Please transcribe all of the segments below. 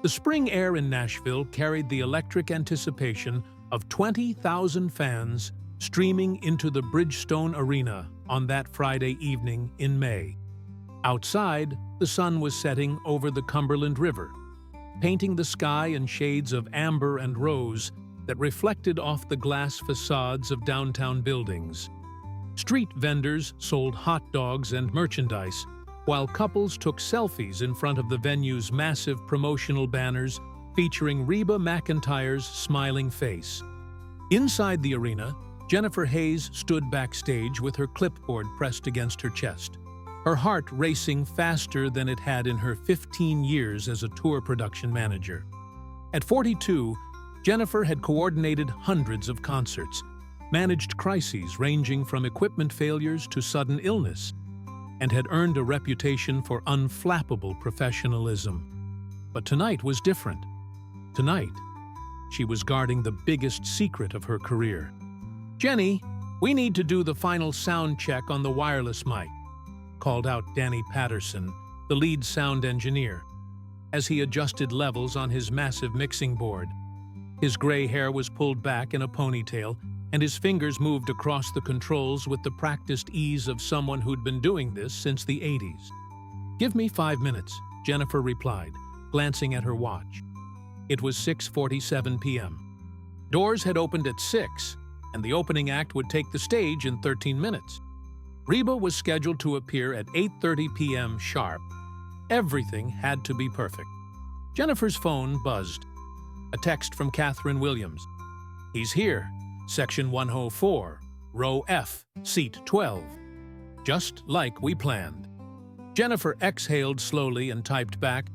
The spring air in Nashville carried the electric anticipation of 20,000 fans streaming into the Bridgestone Arena on that Friday evening in May. Outside, the sun was setting over the Cumberland River, painting the sky in shades of amber and rose that reflected off the glass facades of downtown buildings. Street vendors sold hot dogs and merchandise, while couples took selfies in front of the venue's massive promotional banners featuring Reba McEntire's smiling face. Inside the arena, Jennifer Hayes stood backstage with her clipboard pressed against her chest, her heart racing faster than it had in her 15 years as a tour production manager. At 42, Jennifer had coordinated hundreds of concerts, managed crises ranging from equipment failures to sudden illness, and had earned a reputation for unflappable professionalism. But tonight was different. Tonight, she was guarding the biggest secret of her career. "Jenny, we need to do the final sound check on the wireless mic," called out Danny Patterson, the lead sound engineer, as he adjusted levels on his massive mixing board. His gray hair was pulled back in a ponytail, and his fingers moved across the controls with the practiced ease of someone who'd been doing this since the 80s. "Give me 5 minutes," Jennifer replied, glancing at her watch. It was 6:47 p.m. Doors had opened at 6, and the opening act would take the stage in 13 minutes. Reba was scheduled to appear at 8:30 p.m. sharp. Everything had to be perfect. Jennifer's phone buzzed. A text from Catherine Williams. "He's here. Section 104, Row F, Seat 12. Just like we planned." Jennifer exhaled slowly and typed back,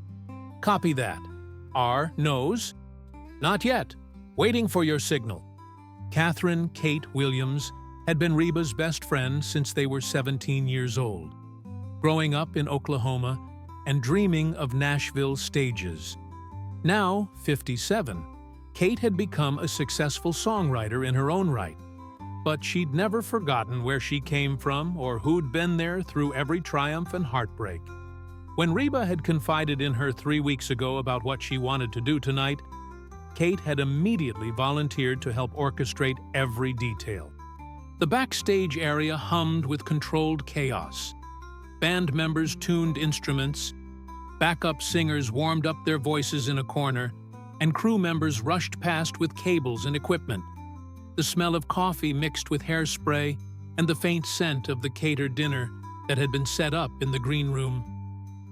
"Copy that. R knows? Not yet. Waiting for your signal." Catherine Kate Williams had been Reba's best friend since they were 17 years old, growing up in Oklahoma and dreaming of Nashville stages. Now, 57, Kate had become a successful songwriter in her own right, but she'd never forgotten where she came from or who'd been there through every triumph and heartbreak. When Reba had confided in her 3 weeks ago about what she wanted to do tonight, Kate had immediately volunteered to help orchestrate every detail. The backstage area hummed with controlled chaos. Band members tuned instruments, backup singers warmed up their voices in a corner, and crew members rushed past with cables and equipment. The smell of coffee mixed with hairspray and the faint scent of the catered dinner that had been set up in the green room.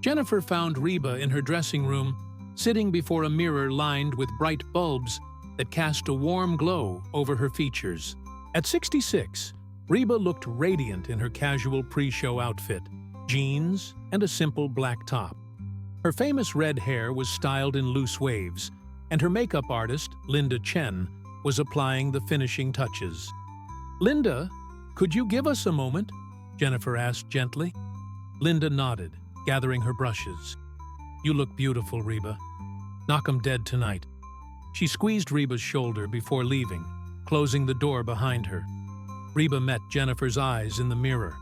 Jennifer found Reba in her dressing room, sitting before a mirror lined with bright bulbs that cast a warm glow over her features. At 66, Reba looked radiant in her casual pre-show outfit, jeans, and a simple black top. Her famous red hair was styled in loose waves, and her makeup artist, Linda Chen, was applying the finishing touches. "Linda, could you give us a moment?" Jennifer asked gently. Linda nodded, gathering her brushes. "You look beautiful, Reba. Knock 'em dead tonight." She squeezed Reba's shoulder before leaving, closing the door behind her. Reba met Jennifer's eyes in the mirror.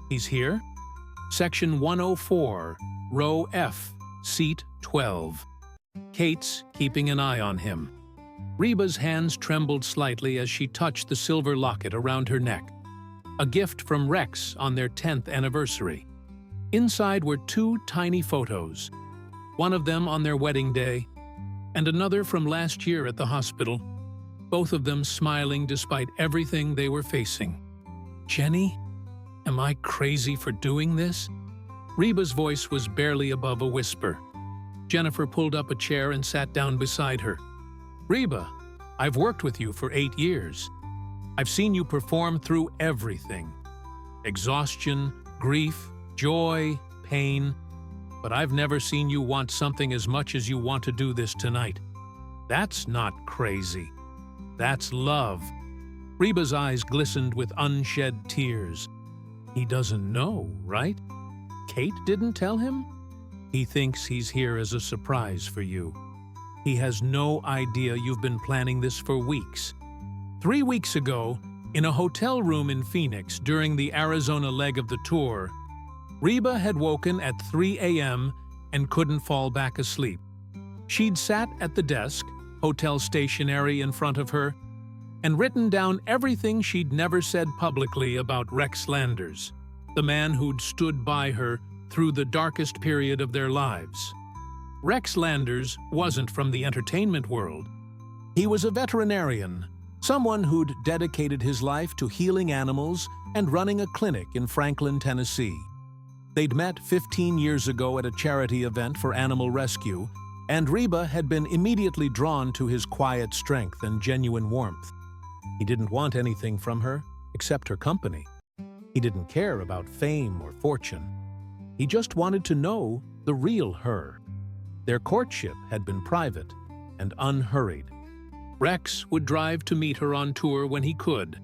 "He's here? Section 104, Row F, Seat 12. Kate's keeping an eye on him." Reba's hands trembled slightly as she touched the silver locket around her neck, a gift from Rex on their 10th anniversary. Inside were 2 tiny photos, one of them on their wedding day, and another from last year at the hospital, both of them smiling despite everything they were facing. "Jenny, am I crazy for doing this?" Reba's voice was barely above a whisper. Jennifer pulled up a chair and sat down beside her. "Reba, I've worked with you for 8 years. I've seen you perform through everything. Exhaustion, grief, joy, pain. But I've never seen you want something as much as you want to do this tonight. That's not crazy. That's love." Reba's eyes glistened with unshed tears. "He doesn't know, right? Kate didn't tell him? He thinks he's here as a surprise for you. He has no idea you've been planning this for weeks." 3 weeks ago, in a hotel room in Phoenix during the Arizona leg of the tour, Reba had woken at 3 a.m. and couldn't fall back asleep. She'd sat at the desk, hotel stationery in front of her, and written down everything she'd never said publicly about Rex Landers, the man who'd stood by her through the darkest period of their lives. Rex Landers wasn't from the entertainment world. He was a veterinarian, someone who'd dedicated his life to healing animals and running a clinic in Franklin, Tennessee. They'd met 15 years ago at a charity event for animal rescue, and Reba had been immediately drawn to his quiet strength and genuine warmth. He didn't want anything from her except her company. He didn't care about fame or fortune. He just wanted to know the real her. Their courtship had been private and unhurried. Rex would drive to meet her on tour when he could,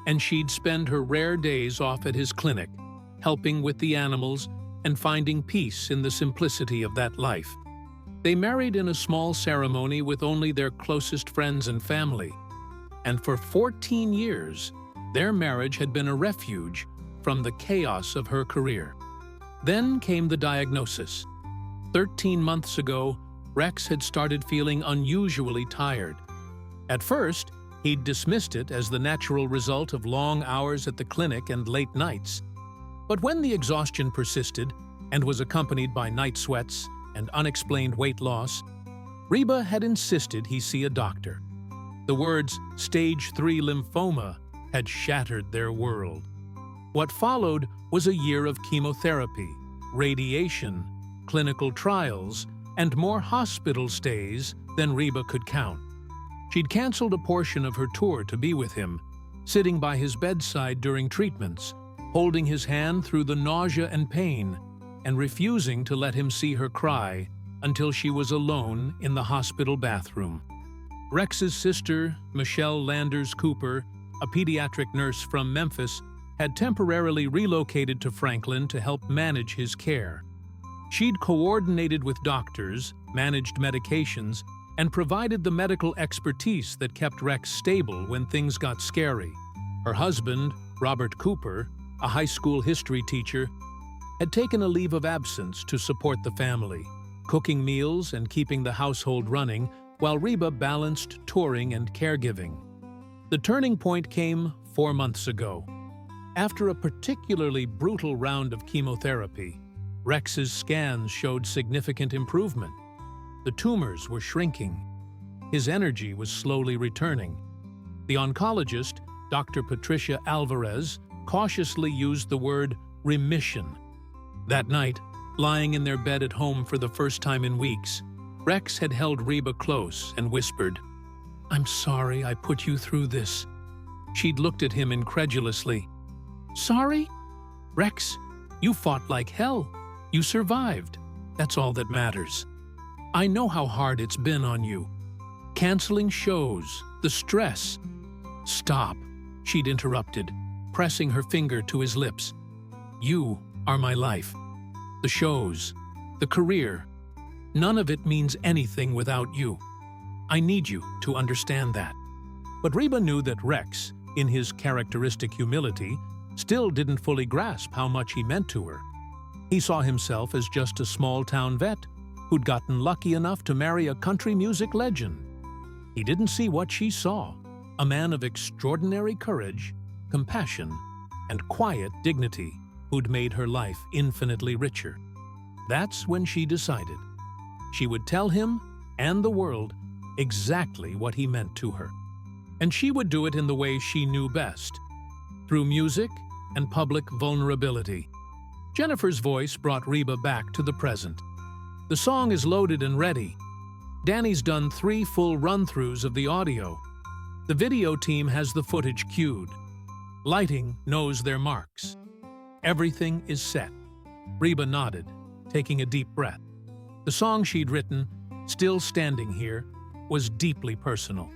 and she'd spend her rare days off at his clinic, helping with the animals and finding peace in the simplicity of that life. They married in a small ceremony with only their closest friends and family, and for 14 years, their marriage had been a refuge from the chaos of her career. Then came the diagnosis. 13 months ago, Rex had started feeling unusually tired. At first, he'd dismissed it as the natural result of long hours at the clinic and late nights. But when the exhaustion persisted and was accompanied by night sweats and unexplained weight loss, Reba had insisted he see a doctor. The words stage 3 lymphoma had shattered their world. What followed was a year of chemotherapy, radiation, clinical trials, and more hospital stays than Reba could count. She'd canceled a portion of her tour to be with him, sitting by his bedside during treatments, holding his hand through the nausea and pain, and refusing to let him see her cry until she was alone in the hospital bathroom. Rex's sister, Michelle Landers Cooper, a pediatric nurse from Memphis, had temporarily relocated to Franklin to help manage his care. She'd coordinated with doctors, managed medications, and provided the medical expertise that kept Rex stable when things got scary. Her husband, Robert Cooper, a high school history teacher, had taken a leave of absence to support the family, cooking meals and keeping the household running while Reba balanced touring and caregiving. The turning point came 4 months ago. After a particularly brutal round of chemotherapy, Rex's scans showed significant improvement. The tumors were shrinking. His energy was slowly returning. The oncologist, Dr. Patricia Alvarez, cautiously used the word remission. That night, lying in their bed at home for the first time in weeks, Rex had held Reba close and whispered, "I'm sorry I put you through this." She'd looked at him incredulously. "Sorry? Rex, you fought like hell. You survived. That's all that matters. I know how hard it's been on you. Canceling shows, the stress." "Stop," she'd interrupted, pressing her finger to his lips. "You are my life. The shows, the career. None of it means anything without you. I need you to understand that." But Reba knew that Rex, in his characteristic humility, still didn't fully grasp how much he meant to her. He saw himself as just a small-town vet who'd gotten lucky enough to marry a country music legend. He didn't see what she saw, a man of extraordinary courage, compassion, and quiet dignity who'd made her life infinitely richer. That's when she decided. She would tell him and the world exactly what he meant to her. And she would do it in the way she knew best, through music and public vulnerability. Jennifer's voice brought Reba back to the present. The song is loaded and ready. Danny's done 3 full run-throughs of the audio. The video team has the footage queued. Lighting knows their marks. Everything is set. Reba nodded, taking a deep breath. The song she'd written, Still Standing Here, was deeply personal.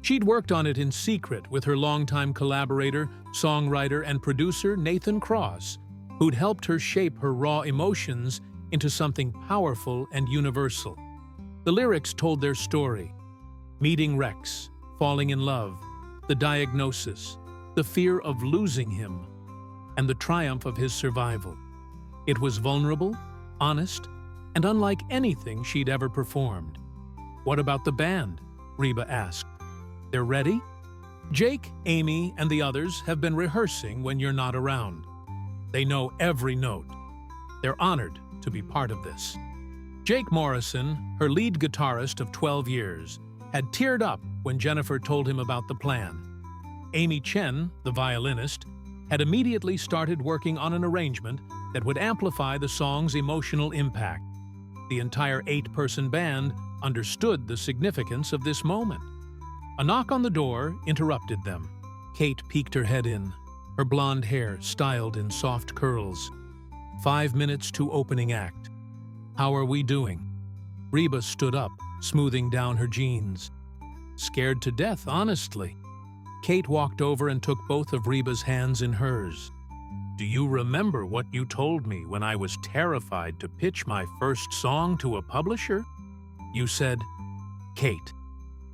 She'd worked on it in secret with her longtime collaborator, songwriter, and producer Nathan Cross, who'd helped her shape her raw emotions into something powerful and universal. The lyrics told their story: meeting Rex, falling in love, the diagnosis, the fear of losing him, and the triumph of his survival. It was vulnerable, honest, and unlike anything she'd ever performed. "What about the band?" Reba asked. "They're ready?" "Jake, Amy, and the others have been rehearsing when you're not around. They know every note. They're honored to be part of this." Jake Morrison, her lead guitarist of 12 years, had teared up when Jennifer told him about the plan. Amy Chen, the violinist, had immediately started working on an arrangement that would amplify the song's emotional impact. The entire 8-person band understood the significance of this moment. A knock on the door interrupted them. Kate peeked her head in, her blonde hair styled in soft curls. 5 minutes to opening act. "How are we doing?" Reba stood up, smoothing down her jeans. "Scared to death, honestly." Kate walked over and took both of Reba's hands in hers. "Do you remember what you told me when I was terrified to pitch my first song to a publisher? You said, 'Kate,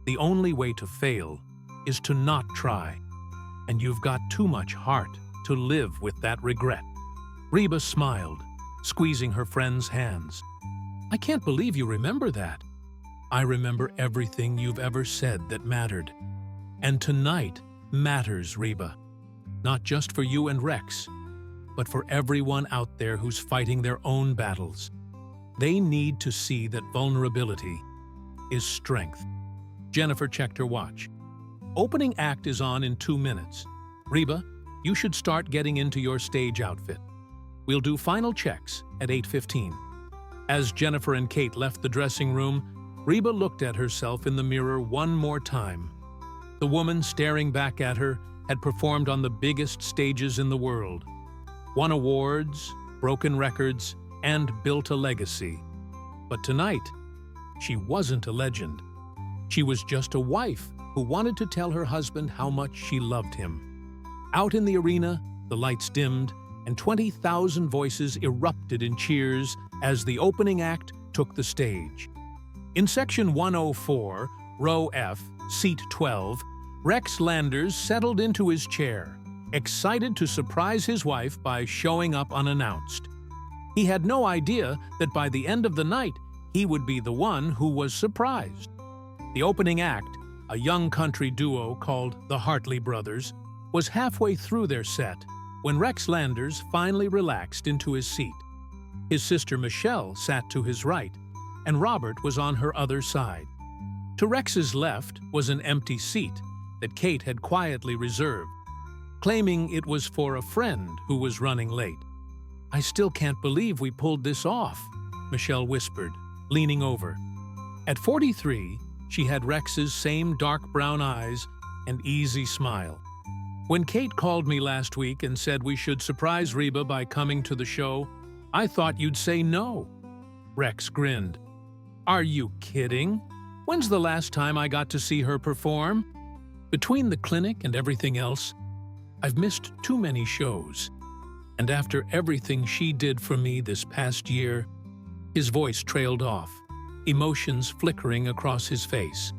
the only way to fail is to not try, and you've got too much heart to live with that regret.'" Reba smiled, squeezing her friend's hands. "I can't believe you remember that." "I remember everything you've ever said that mattered. And tonight matters, Reba. Not just for you and Rex, but for everyone out there who's fighting their own battles. They need to see that vulnerability is strength." Jennifer checked her watch. "Opening act is on in 2 minutes. Reba, you should start getting into your stage outfit. We'll do final checks at 8:15. As Jennifer and Kate left the dressing room, Reba looked at herself in the mirror one more time. The woman staring back at her had performed on the biggest stages in the world, won awards, broken records, and built a legacy. But tonight, she wasn't a legend. She was just a wife who wanted to tell her husband how much she loved him. Out in the arena, the lights dimmed, and 20,000 voices erupted in cheers as the opening act took the stage. In section 104, row F, seat 12, Rex Landers settled into his chair, excited to surprise his wife by showing up unannounced. He had no idea that by the end of the night, he would be the one who was surprised. The opening act, a young country duo called the Hartley Brothers, was halfway through their set when Rex Landers finally relaxed into his seat. His sister Michelle sat to his right, and Robert was on her other side. To Rex's left was an empty seat that Kate had quietly reserved, claiming it was for a friend who was running late. "I still can't believe we pulled this off," Michelle whispered, leaning over. At 43, she had Rex's same dark brown eyes and easy smile. "When Kate called me last week and said we should surprise Reba by coming to the show, I thought you'd say no." Rex grinned. "Are you kidding? When's the last time I got to see her perform? Between the clinic and everything else, I've missed too many shows. And after everything she did for me this past year..." His voice trailed off, emotions flickering across his face.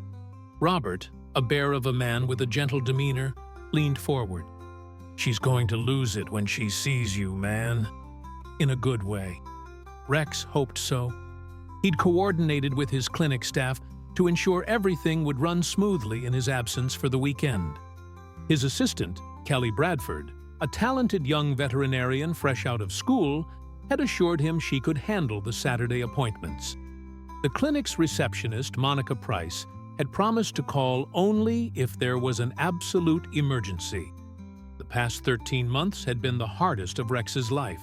Robert, a bear of a man with a gentle demeanor, leaned forward. "She's going to lose it when she sees you, man." In a good way. Rex hoped so. He'd coordinated with his clinic staff to ensure everything would run smoothly in his absence for the weekend. His assistant, Kelly Bradford, a talented young veterinarian fresh out of school, had assured him she could handle the Saturday appointments. The clinic's receptionist, Monica Price, had promised to call only if there was an absolute emergency. The past 13 months had been the hardest of Rex's life.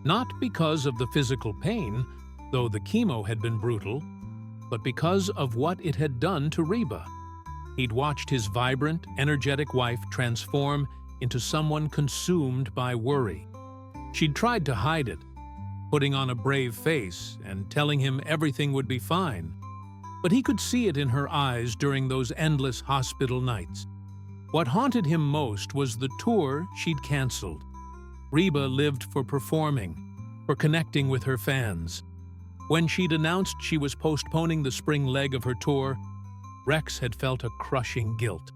Not because of the physical pain, though the chemo had been brutal, but because of what it had done to Reba. He'd watched his vibrant, energetic wife transform into someone consumed by worry. She'd tried to hide it, putting on a brave face and telling him everything would be fine. But he could see it in her eyes during those endless hospital nights. What haunted him most was the tour she'd canceled. Reba lived for performing, for connecting with her fans. When she'd announced she was postponing the spring leg of her tour, Rex had felt a crushing guilt.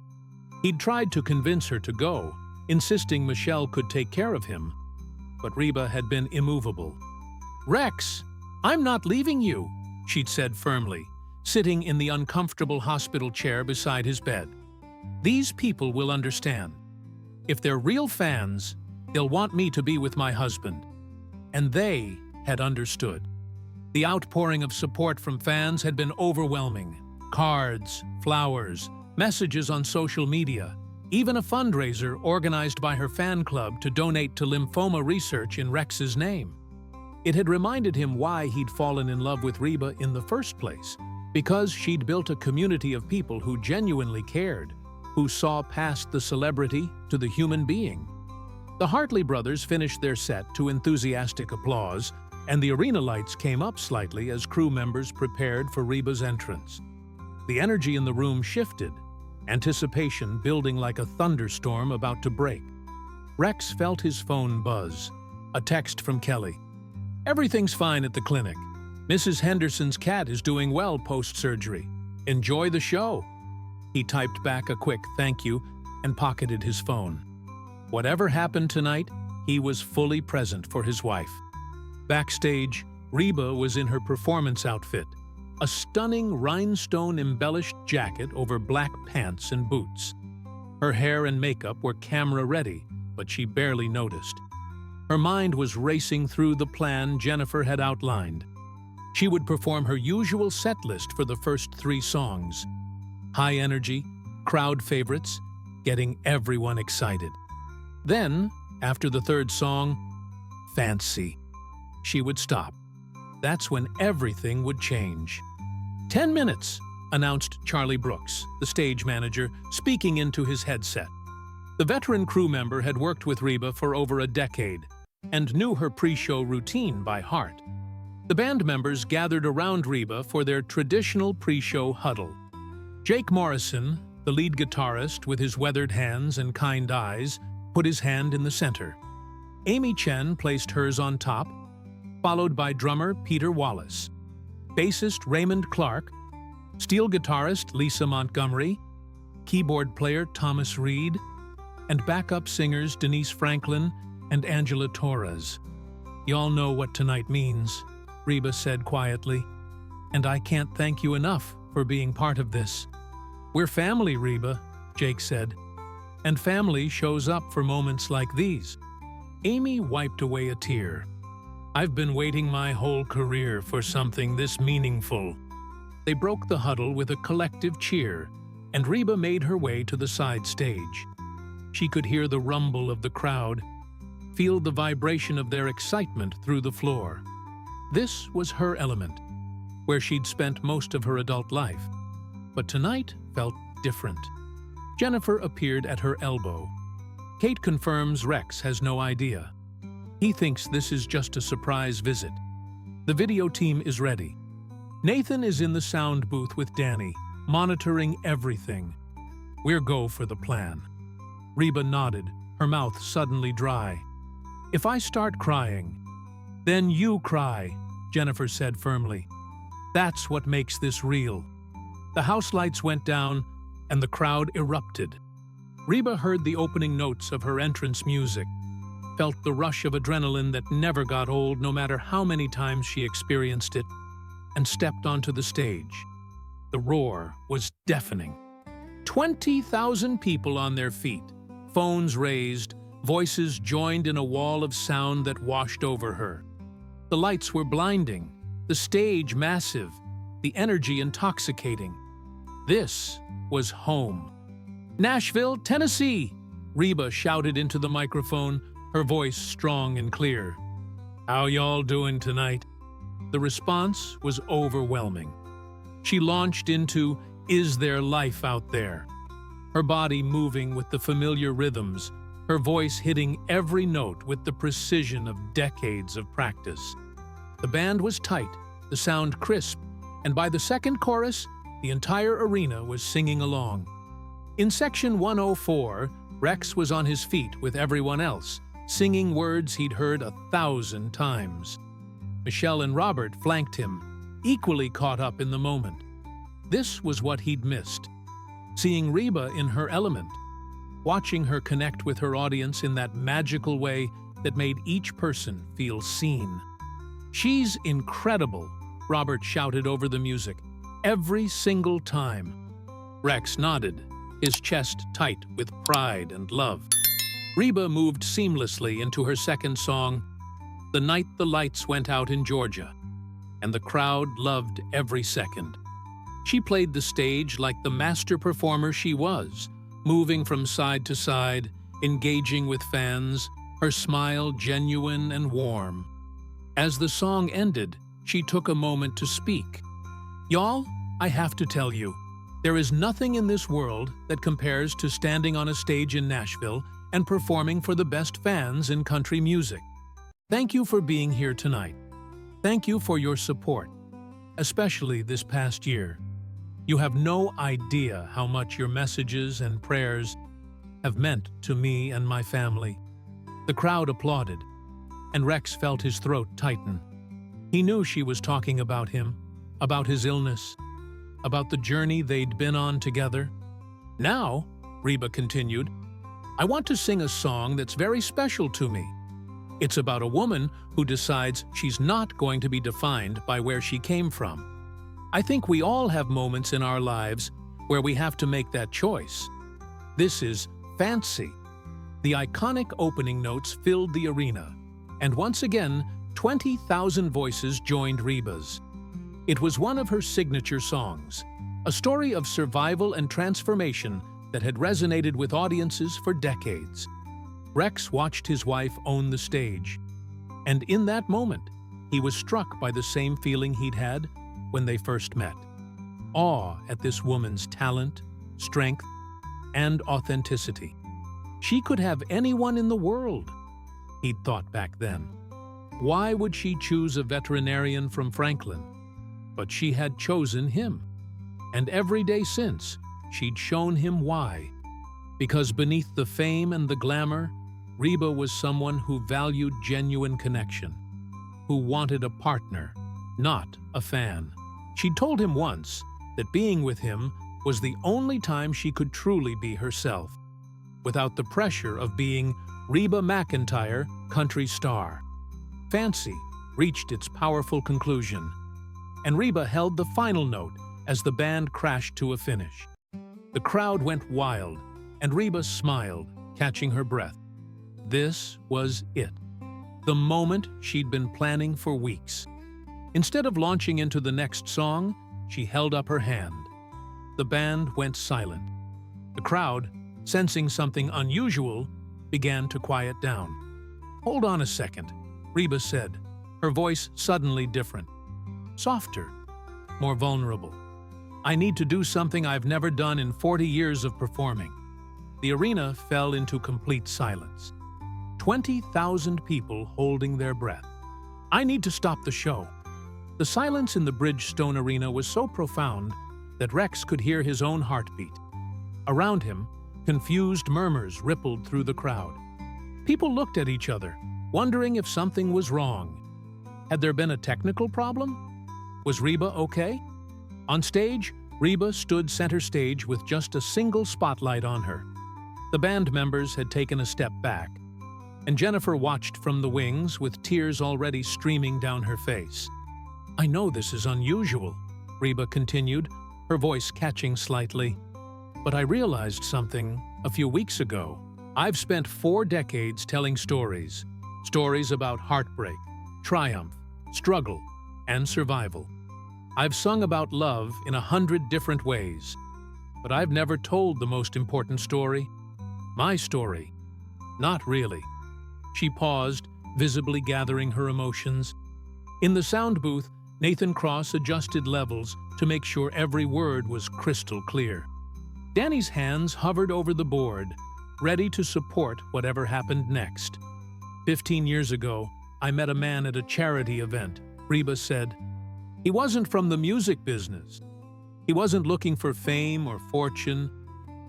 He'd tried to convince her to go, insisting Michelle could take care of him, but Reba had been immovable. "Rex, I'm not leaving you," she'd said firmly, sitting in the uncomfortable hospital chair beside his bed. These people will understand. If they're real fans, they'll want me to be with my husband. And they had understood. The outpouring of support from fans had been overwhelming. Cards, flowers, messages on social media, even a fundraiser organized by her fan club to donate to lymphoma research in Rex's name. It had reminded him why he'd fallen in love with Reba in the first place, because she'd built a community of people who genuinely cared, who saw past the celebrity to the human being. The Hartley brothers finished their set to enthusiastic applause, and the arena lights came up slightly as crew members prepared for Reba's entrance. The energy in the room shifted, anticipation building like a thunderstorm about to break. Rex felt his phone buzz. A text from Kelly. "Everything's fine at the clinic. Mrs. Henderson's cat is doing well post-surgery. Enjoy the show." He typed back a quick thank you and pocketed his phone. Whatever happened tonight, he was fully present for his wife. Backstage, Reba was in her performance outfit, a stunning rhinestone-embellished jacket over black pants and boots. Her hair and makeup were camera-ready, but she barely noticed. Her mind was racing through the plan Jennifer had outlined. She would perform her usual set list for the first 3 songs. High energy, crowd favorites, getting everyone excited. Then, after the 3rd song, Fancy, she would stop. That's when everything would change. 10 minutes, announced Charlie Brooks, the stage manager, speaking into his headset. The veteran crew member had worked with Reba for over a decade and knew her pre-show routine by heart. The band members gathered around Reba for their traditional pre-show huddle. Jake Morrison, the lead guitarist with his weathered hands and kind eyes, put his hand in the center. Amy Chen placed hers on top, followed by drummer Peter Wallace, bassist Raymond Clark, steel guitarist Lisa Montgomery, keyboard player Thomas Reed, and backup singers Denise Franklin and Angela Torres. "Y'all know what tonight means," Reba said quietly, "and I can't thank you enough for being part of this." "We're family, Reba," Jake said, "and family shows up for moments like these." Amy wiped away a tear. "I've been waiting my whole career for something this meaningful." They broke the huddle with a collective cheer, and Reba made her way to the side stage. She could hear the rumble of the crowd, feel the vibration of their excitement through the floor. This was her element, where she'd spent most of her adult life. But tonight felt different. Jennifer appeared at her elbow. Kate confirms Rex has no idea. He thinks this is just a surprise visit. The video team is ready. Nathan is in the sound booth with Danny, monitoring everything. "We're go for the plan." Reba nodded, her mouth suddenly dry. "If I start crying, then you cry," Jennifer said firmly. "That's what makes this real." The house lights went down, and the crowd erupted. Reba heard the opening notes of her entrance music, felt the rush of adrenaline that never got old no matter how many times she experienced it, and stepped onto the stage. The roar was deafening. 20,000 people on their feet, phones raised, voices joined in a wall of sound that washed over her. The lights were blinding, the stage massive, the energy intoxicating. This was home. "Nashville, Tennessee!" Reba shouted into the microphone, her voice strong and clear. "How y'all doing tonight?" The response was overwhelming. She launched into "Is There Life Out There?" Her body moving with the familiar rhythms, her voice hitting every note with the precision of decades of practice. The band was tight, the sound crisp, and by the second chorus, the entire arena was singing along. In section 104, Rex was on his feet with everyone else, singing words he'd heard 1,000 times. Michelle and Robert flanked him, equally caught up in the moment. This was what he'd missed. Seeing Reba in her element, watching her connect with her audience in that magical way that made each person feel seen. "She's incredible," Robert shouted over the music. every single time. Rex nodded, his chest tight with pride and love. Reba moved seamlessly into her second song, The Night the Lights Went Out in Georgia, and the crowd loved every second. She played the stage like the master performer she was, moving from side to side, engaging with fans, her smile genuine and warm. As the song ended, she took a moment to speak. "Y'all, I have to tell you, there is nothing in this world that compares to standing on a stage in Nashville and performing for the best fans in country music. Thank you for being here tonight. Thank you for your support, especially this past year. You have no idea how much your messages and prayers have meant to me and my family." The crowd applauded, and Rex felt his throat tighten. He knew she was talking about him, about his illness, about the journey they'd been on together. "Now," Reba continued, "I want to sing a song that's very special to me. It's about a woman who decides she's not going to be defined by where she came from. I think we all have moments in our lives where we have to make that choice. This is Fancy." The iconic opening notes filled the arena, and once again, 20,000 voices joined Reba's. It was one of her signature songs, a story of survival and transformation that had resonated with audiences for decades. Rex watched his wife own the stage, and in that moment, he was struck by the same feeling he'd had when they first met. Awe at this woman's talent, strength, and authenticity. She could have anyone in the world, he'd thought back then. Why would she choose a veterinarian from Franklin? But she had chosen him. And every day since, she'd shown him why. Because beneath the fame and the glamour, Reba was someone who valued genuine connection, who wanted a partner, not a fan. She'd told him once that being with him was the only time she could truly be herself, without the pressure of being Reba McEntire, country star. Fancy reached its powerful conclusion, and Reba held the final note as the band crashed to a finish. The crowd went wild, and Reba smiled, catching her breath. This was it, the moment she'd been planning for weeks. Instead of launching into the next song, she held up her hand. The band went silent. The crowd, sensing something unusual, began to quiet down. "Hold on a second," Reba said, her voice suddenly different. Softer, more vulnerable. "I need to do something I've never done in 40 years of performing." The arena fell into complete silence. 20,000 people holding their breath. "I need to stop the show." The silence in the Bridgestone Arena was so profound that Rex could hear his own heartbeat. Around him, confused murmurs rippled through the crowd. People looked at each other, wondering if something was wrong. Had there been a technical problem? Was Reba okay? On stage, Reba stood center stage with just a single spotlight on her. The band members had taken a step back, and Jennifer watched from the wings with tears already streaming down her face. "I know this is unusual," Reba continued, her voice catching slightly. "But I realized something a few weeks ago. I've spent 4 decades telling stories about heartbreak, triumph, struggle, and survival. I've sung about love in 100 different ways, but I've never told the most important story. My story. Not really." She paused, visibly gathering her emotions. In the sound booth, Nathan Cross adjusted levels to make sure every word was crystal clear. Danny's hands hovered over the board, ready to support whatever happened next. 15 years ago, I met a man at a charity event, Reba said. He wasn't from the music business. He wasn't looking for fame or fortune.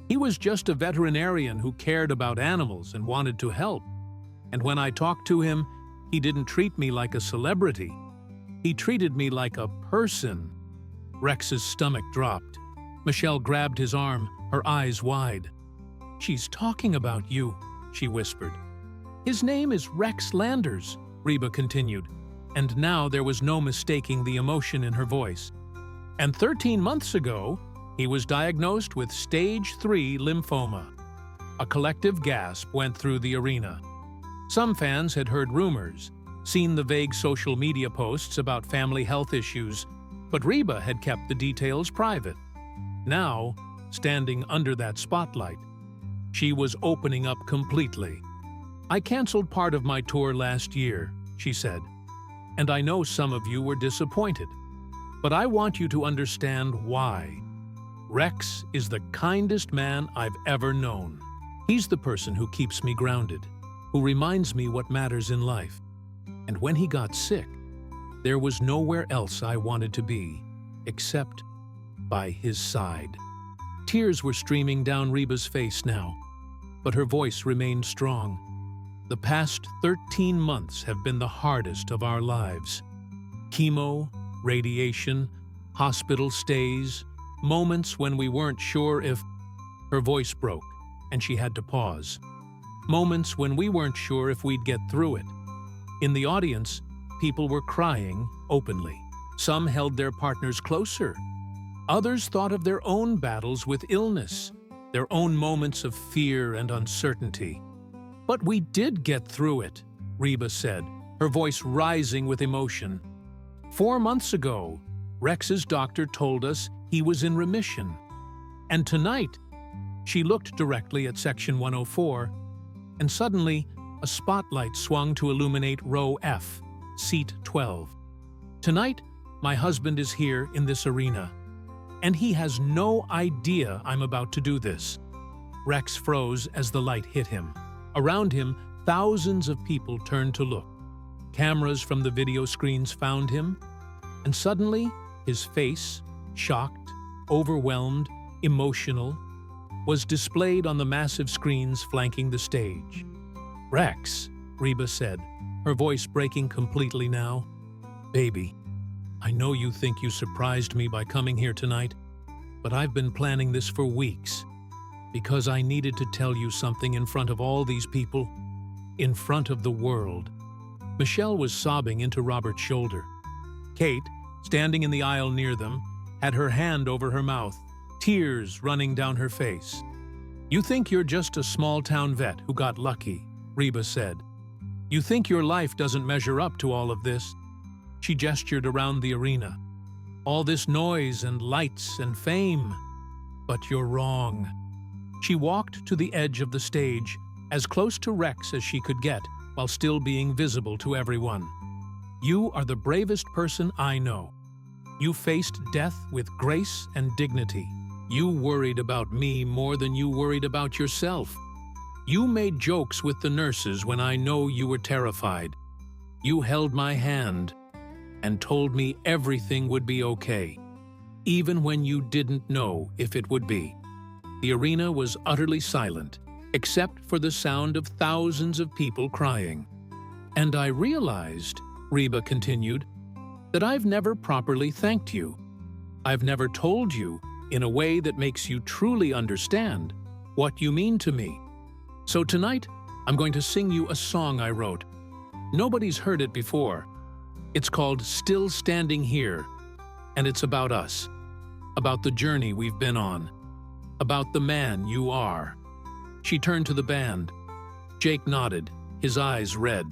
He was just a veterinarian who cared about animals and wanted to help. And when I talked to him, he didn't treat me like a celebrity. He treated me like a person. Rex's stomach dropped. Michelle grabbed his arm, her eyes wide. "She's talking about you," she whispered. "His name is Rex Landers," Reba continued, and now there was no mistaking the emotion in her voice. And 13 months ago, he was diagnosed with stage 3 lymphoma. A collective gasp went through the arena. Some fans had heard rumors, seen the vague social media posts about family health issues, but Reba had kept the details private. Now, standing under that spotlight, she was opening up completely. "I canceled part of my tour last year," she said, "and I know some of you were disappointed. But I want you to understand why. Rex is the kindest man I've ever known. He's the person who keeps me grounded, who reminds me what matters in life. And when he got sick, there was nowhere else I wanted to be, except by his side." Tears were streaming down Reba's face now, but her voice remained strong. "The past 13 months have been the hardest of our lives. Chemo, radiation, hospital stays, moments when we weren't sure if—" Her voice broke, and she had to pause. "Moments when we weren't sure if we'd get through it." In the audience, people were crying openly. Some held their partners closer. Others thought of their own battles with illness, their own moments of fear and uncertainty. "But we did get through it," Reba said, her voice rising with emotion. "4 months ago, Rex's doctor told us he was in remission. And tonight," she looked directly at Section 104, and suddenly a spotlight swung to illuminate row F, seat 12. "Tonight, my husband is here in this arena, and he has no idea I'm about to do this." Rex froze as the light hit him. Around him, thousands of people turned to look. Cameras from the video screens found him, and suddenly his face, shocked, overwhelmed, emotional, was displayed on the massive screens flanking the stage. "Rex," Reba said, her voice breaking completely now, "Baby, I know you think you surprised me by coming here tonight, but I've been planning this for weeks, because I needed to tell you something in front of all these people, in front of the world." Michelle was sobbing into Robert's shoulder. Kate, standing in the aisle near them, had her hand over her mouth, tears running down her face. "You think you're just a small-town vet who got lucky," Reba said. "You think your life doesn't measure up to all of this." She gestured around the arena. "All this noise and lights and fame. But you're wrong." She walked to the edge of the stage, as close to Rex as she could get, while still being visible to everyone. "You are the bravest person I know. You faced death with grace and dignity. You worried about me more than you worried about yourself. You made jokes with the nurses when I know you were terrified. You held my hand and told me everything would be okay, even when you didn't know if it would be." The arena was utterly silent, except for the sound of thousands of people crying. "And I realized," Reba continued, "that I've never properly thanked you. I've never told you, in a way that makes you truly understand, what you mean to me. So tonight, I'm going to sing you a song I wrote. Nobody's heard it before. It's called Still Standing Here, and it's about us, about the journey we've been on, about the man you are." She turned to the band. Jake nodded, his eyes red.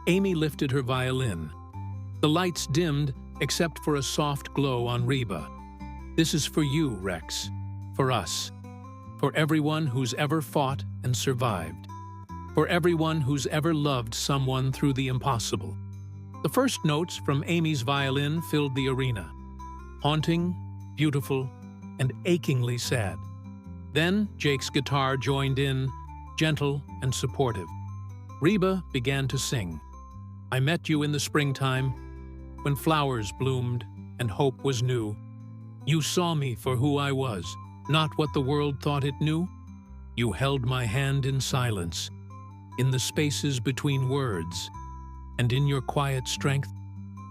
Amy lifted her violin. The lights dimmed except for a soft glow on Reba. "This is for you, Rex, for us, for everyone who's ever fought and survived, for everyone who's ever loved someone through the impossible." The first notes from Amy's violin filled the arena, haunting, beautiful, and achingly sad. Then Jake's guitar joined in, gentle and supportive. Reba began to sing. "I met you in the springtime, when flowers bloomed and hope was new. You saw me for who I was, not what the world thought it knew. You held my hand in silence, in the spaces between words, and in your quiet strength,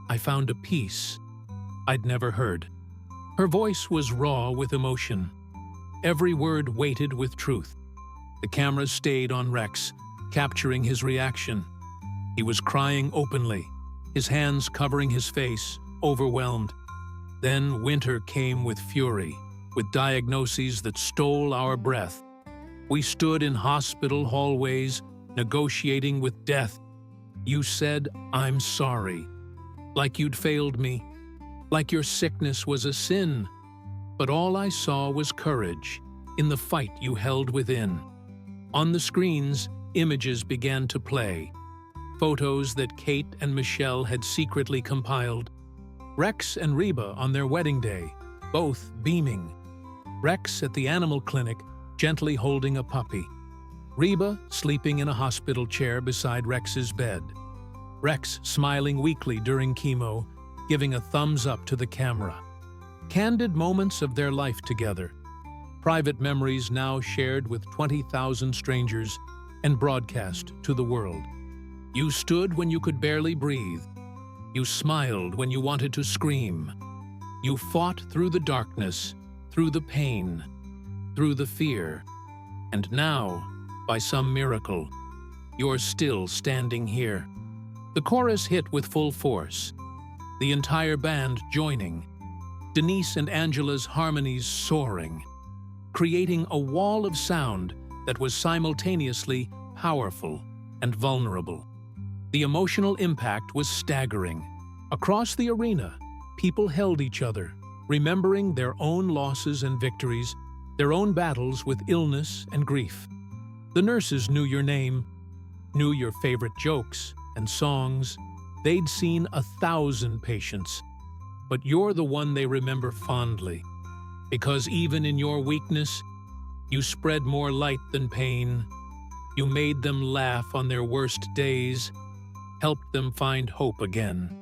I found a peace I'd never heard." Her voice was raw with emotion. Every word weighted with truth. The cameras stayed on Rex, capturing his reaction. He was crying openly, his hands covering his face, overwhelmed. Then winter came with fury, with diagnoses that stole our breath. We stood in hospital hallways, negotiating with death. You said, "I'm sorry," like you'd failed me, like your sickness was a sin. But all I saw was courage in the fight you held within. On the screens, images began to play. Photos that Kate and Michelle had secretly compiled. Rex and Reba on their wedding day, both beaming. Rex at the animal clinic, gently holding a puppy. Reba sleeping in a hospital chair beside Rex's bed. Rex smiling weakly during chemo, giving a thumbs up to the camera. Candid moments of their life together. Private memories now shared with 20,000 strangers and broadcast to the world. You stood when you could barely breathe. You smiled when you wanted to scream. You fought through the darkness, through the pain, through the fear. And now, by some miracle, you're still standing here. The chorus hit with full force, the entire band joining, Denise and Angela's harmonies soaring, creating a wall of sound that was simultaneously powerful and vulnerable. The emotional impact was staggering. Across the arena, people held each other, remembering their own losses and victories, their own battles with illness and grief. The nurses knew your name, knew your favorite jokes and songs. They'd seen 1,000 patients, but you're the one they remember fondly, because even in your weakness, you spread more light than pain. You made them laugh on their worst days, helped them find hope again.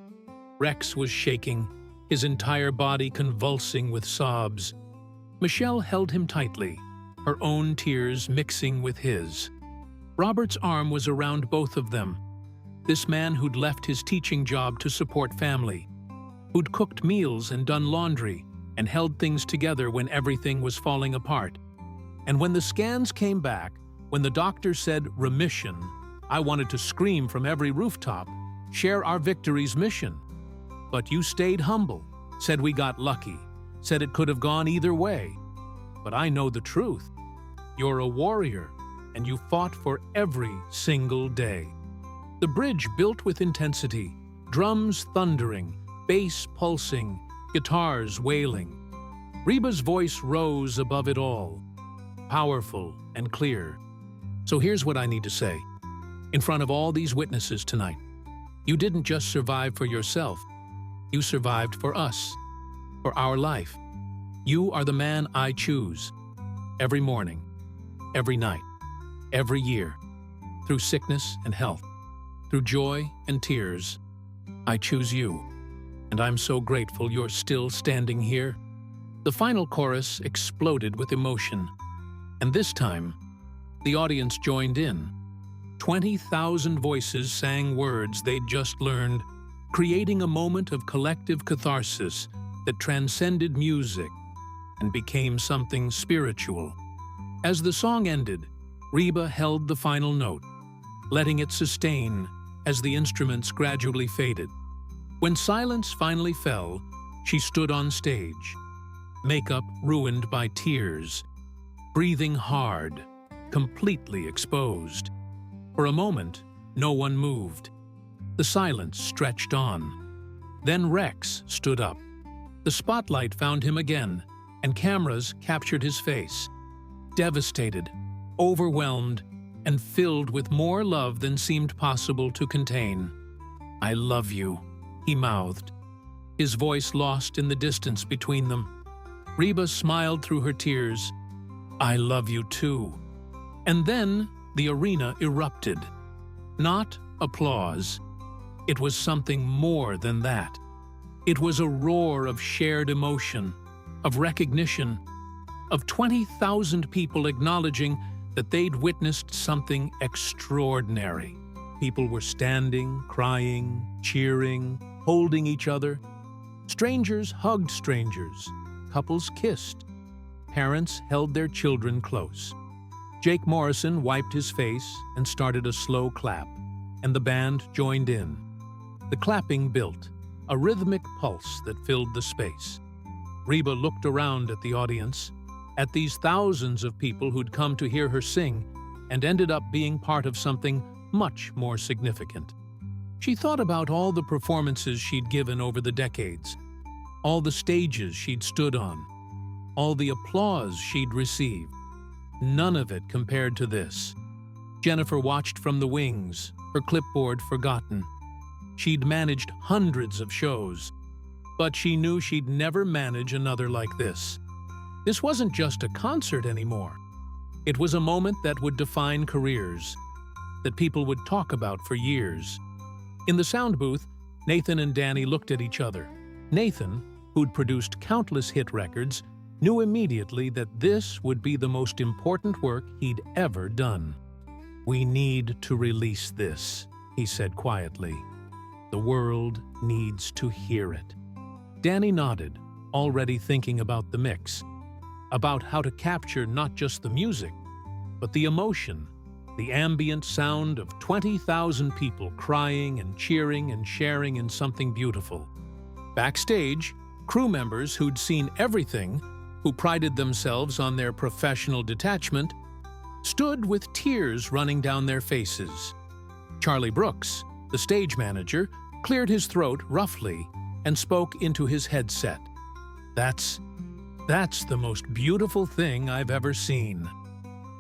Rex was shaking, his entire body convulsing with sobs. Michelle held him tightly, her own tears mixing with his. Robert's arm was around both of them. This man who'd left his teaching job to support family, who'd cooked meals and done laundry and held things together when everything was falling apart. And when the scans came back, when the doctor said remission, I wanted to scream from every rooftop, share our victory's mission. But you stayed humble, said we got lucky, said it could have gone either way. But I know the truth. You're a warrior, and you fought for every single day. The bridge built with intensity, drums thundering, bass pulsing, guitars wailing. Reba's voice rose above it all, powerful and clear. So here's what I need to say. In front of all these witnesses tonight, you didn't just survive for yourself. You survived for us, for our life. You are the man I choose. Every morning, every night, every year, through sickness and health, through joy and tears, I choose you. And I'm so grateful you're still standing here. The final chorus exploded with emotion. And this time, the audience joined in. 20,000 voices sang words they'd just learned, creating a moment of collective catharsis that transcended music and became something spiritual. As the song ended, Reba held the final note, letting it sustain as the instruments gradually faded. When silence finally fell, she stood on stage, makeup ruined by tears, breathing hard, completely exposed. For a moment, no one moved. The silence stretched on. Then Rex stood up. The spotlight found him again, and cameras captured his face. Devastated, overwhelmed, and filled with more love than seemed possible to contain. "I love you," he mouthed, his voice lost in the distance between them. Reba smiled through her tears. "I love you too." And then the arena erupted. Not applause. It was something more than that. It was a roar of shared emotion, of recognition, of 20,000 people acknowledging that they'd witnessed something extraordinary. People were standing, crying, cheering, holding each other. Strangers hugged strangers. Couples kissed. Parents held their children close. Jake Morrison wiped his face and started a slow clap, and the band joined in. The clapping built, a rhythmic pulse that filled the space. Reba looked around at the audience, at these thousands of people who'd come to hear her sing and ended up being part of something much more significant. She thought about all the performances she'd given over the decades, all the stages she'd stood on, all the applause she'd received. None of it compared to this. Jennifer watched from the wings, her clipboard forgotten. She'd managed hundreds of shows, but she knew she'd never manage another like this. This wasn't just a concert anymore. It was a moment that would define careers, that people would talk about for years. In the sound booth, Nathan and Danny looked at each other. Nathan, who'd produced countless hit records, knew immediately that this would be the most important work he'd ever done. "We need to release this," he said quietly. "The world needs to hear it." Danny nodded, already thinking about the mix, about how to capture not just the music, but the emotion, the ambient sound of 20,000 people crying and cheering and sharing in something beautiful. Backstage, crew members who'd seen everything, who prided themselves on their professional detachment, stood with tears running down their faces. Charlie Brooks, the stage manager, cleared his throat roughly and spoke into his headset. That's the most beautiful thing I've ever seen."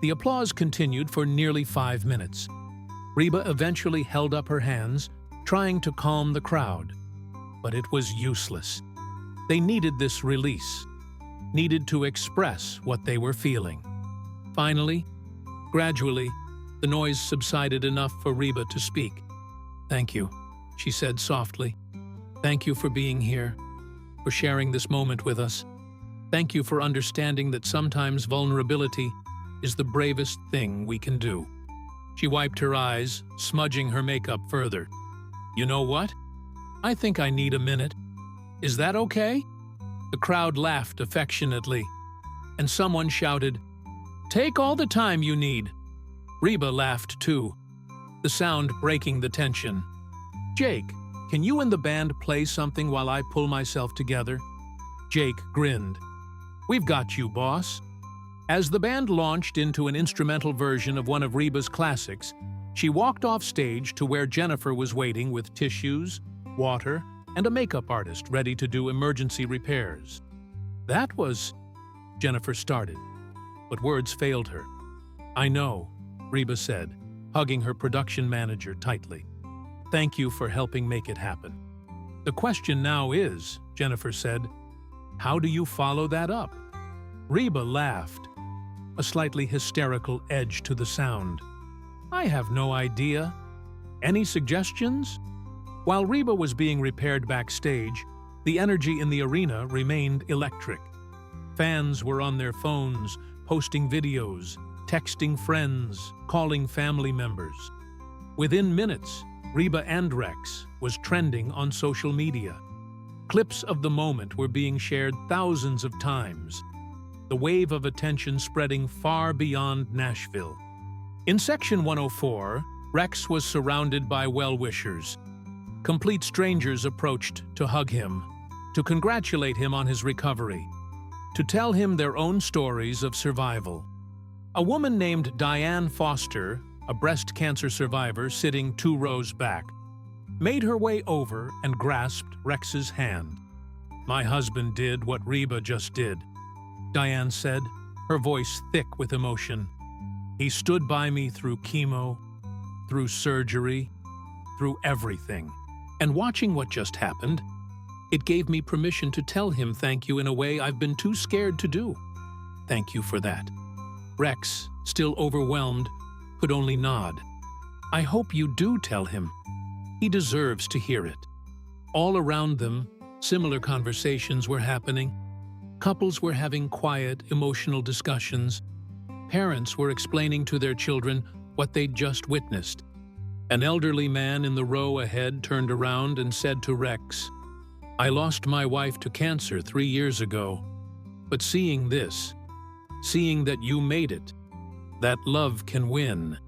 The applause continued for nearly 5 minutes. Reba eventually held up her hands, trying to calm the crowd. But it was useless. They needed this release, needed to express what they were feeling. Finally, gradually, the noise subsided enough for Reba to speak. "Thank you," she said softly. "Thank you for being here, for sharing this moment with us. Thank you for understanding that sometimes vulnerability is the bravest thing we can do." She wiped her eyes, smudging her makeup further. "You know what? I think I need a minute. Is that okay?" The crowd laughed affectionately, and someone shouted, "Take all the time you need." Reba laughed too, the sound breaking the tension. "Jake, can you and the band play something while I pull myself together?" Jake grinned. "We've got you, boss." As the band launched into an instrumental version of one of Reba's classics, she walked off stage to where Jennifer was waiting with tissues, water, and a makeup artist ready to do emergency repairs. "That was—" Jennifer started, but words failed her. "I know," Reba said, hugging her production manager tightly. "Thank you for helping make it happen." "The question now is," Jennifer said, "how do you follow that up?" Reba laughed, a slightly hysterical edge to the sound. "I have no idea. Any suggestions?" While Reba was being repaired backstage, the energy in the arena remained electric. Fans were on their phones, posting videos, texting friends, calling family members. Within minutes, Reba and Rex was trending on social media. Clips of the moment were being shared thousands of times, the wave of attention spreading far beyond Nashville. In Section 104, Rex was surrounded by well-wishers. Complete strangers approached to hug him, to congratulate him on his recovery, to tell him their own stories of survival. A woman named Diane Foster, a breast cancer survivor sitting 2 rows back, made her way over and grasped Rex's hand. "My husband did what Reba just did," Diane said, her voice thick with emotion. "He stood by me through chemo, through surgery, through everything. And watching what just happened, it gave me permission to tell him thank you in a way I've been too scared to do. Thank you for that." Rex, still overwhelmed, could only nod. "I hope you do tell him. He deserves to hear it." All around them, similar conversations were happening. Couples were having quiet, emotional discussions. Parents were explaining to their children what they'd just witnessed. An elderly man in the row ahead turned around and said to Rex, "I lost my wife to cancer 3 years ago, but seeing this, seeing that you made it, that love can win,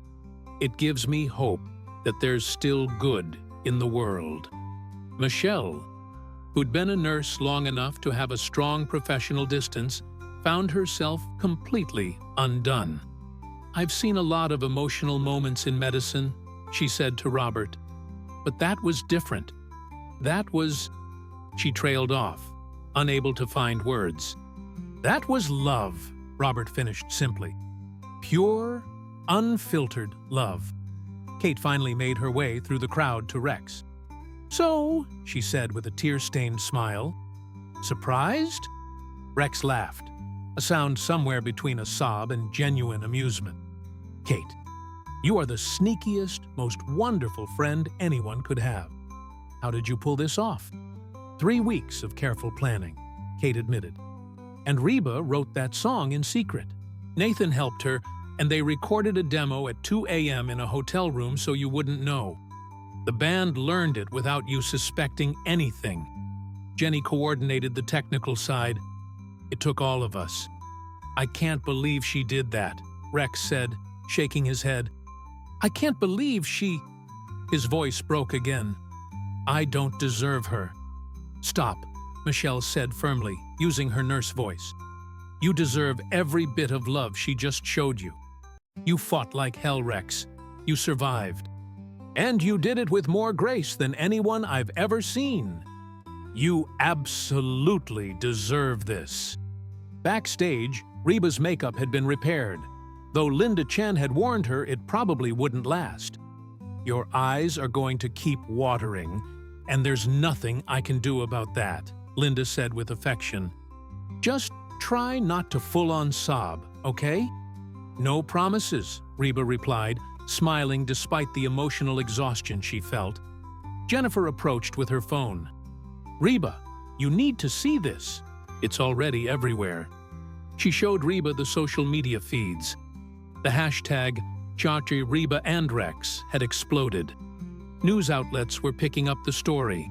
it gives me hope that there's still good in the world." Michelle, who'd been a nurse long enough to have a strong professional distance, found herself completely undone. "I've seen a lot of emotional moments in medicine," she said to Robert. "But that was different. That was—" She trailed off, unable to find words. "That was love," Robert finished simply. "Pure, unfiltered love." Kate finally made her way through the crowd to Rex. "So," she said with a tear-stained smile, "surprised?" Rex laughed, a sound somewhere between a sob and genuine amusement. "Kate, you are the sneakiest, most wonderful friend anyone could have. How did you pull this off?" 3 weeks of careful planning," Kate admitted. "And Reba wrote that song in secret. Nathan helped her, and they recorded a demo at 2 a.m. in a hotel room so you wouldn't know. The band learned it without you suspecting anything. Jenny coordinated the technical side. It took all of us." "I can't believe she did that," Rex said, shaking his head. "I can't believe she—" His voice broke again. "I don't deserve her." "Stop," Michelle said firmly, using her nurse voice. "You deserve every bit of love she just showed you. You fought like hell, Rex. You survived. And you did it with more grace than anyone I've ever seen. You absolutely deserve this." Backstage, Reba's makeup had been repaired, though Linda Chen had warned her it probably wouldn't last. "Your eyes are going to keep watering, and there's nothing I can do about that," Linda said with affection. "Just try not to full-on sob, okay?" "No promises," Reba replied, smiling despite the emotional exhaustion she felt. Jennifer approached with her phone. "Reba, you need to see this. It's already everywhere." She showed Reba the social media feeds. The hashtag Chachi Reba and Rex had exploded. News outlets were picking up the story.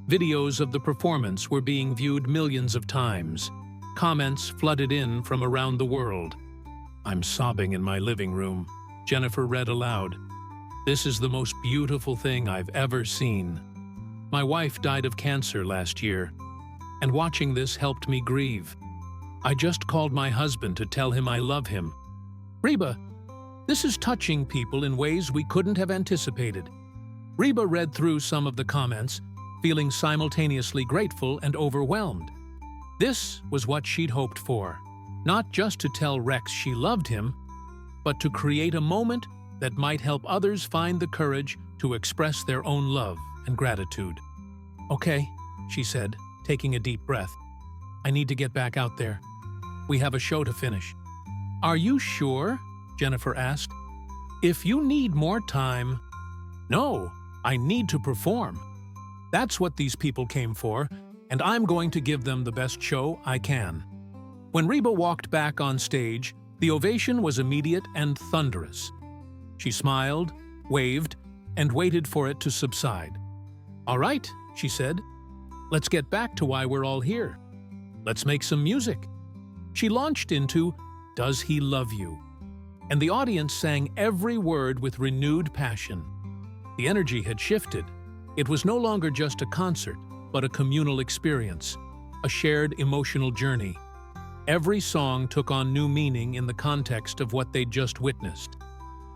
Videos of the performance were being viewed millions of times. Comments flooded in from around the world. "I'm sobbing in my living room," Jennifer read aloud. "This is the most beautiful thing I've ever seen. My wife died of cancer last year, and watching this helped me grieve. I just called my husband to tell him I love him. Reba, this is touching people in ways we couldn't have anticipated." Reba read through some of the comments, feeling simultaneously grateful and overwhelmed. This was what she'd hoped for, not just to tell Rex she loved him, but to create a moment that might help others find the courage to express their own love and gratitude. "Okay," she said, taking a deep breath. "I need to get back out there. We have a show to finish." "Are you sure?" Jennifer asked. "If you need more time—" "No, I need to perform. That's what these people came for, and I'm going to give them the best show I can." When Reba walked back on stage, the ovation was immediate and thunderous. She smiled, waved, and waited for it to subside. "All right," she said. "Let's get back to why we're all here. Let's make some music." She launched into "Does He Love You?" and the audience sang every word with renewed passion. The energy had shifted. It was no longer just a concert, but a communal experience, a shared emotional journey. Every song took on new meaning in the context of what they'd just witnessed.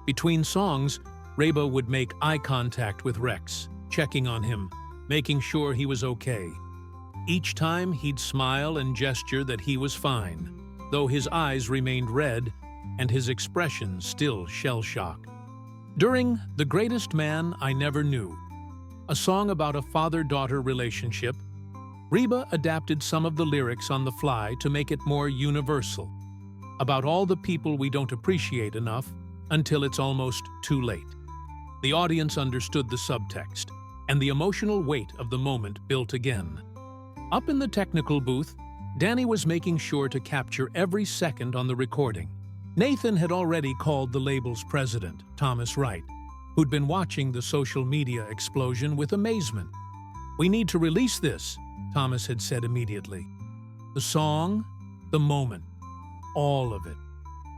Between songs, Reba would make eye contact with Rex, checking on him, making sure he was okay. Each time he'd smile and gesture that he was fine, though his eyes remained red and his expression still shell-shocked. During The Greatest Man I Never Knew, a song about a father-daughter relationship, Reba adapted some of the lyrics on the fly to make it more universal, about all the people we don't appreciate enough until it's almost too late. The audience understood the subtext, and the emotional weight of the moment built again. Up in the technical booth, Danny was making sure to capture every second on the recording. Nathan had already called the label's president, Thomas Wright, who'd been watching the social media explosion with amazement. "We need to release this," Thomas had said immediately. "The song, the moment, all of it.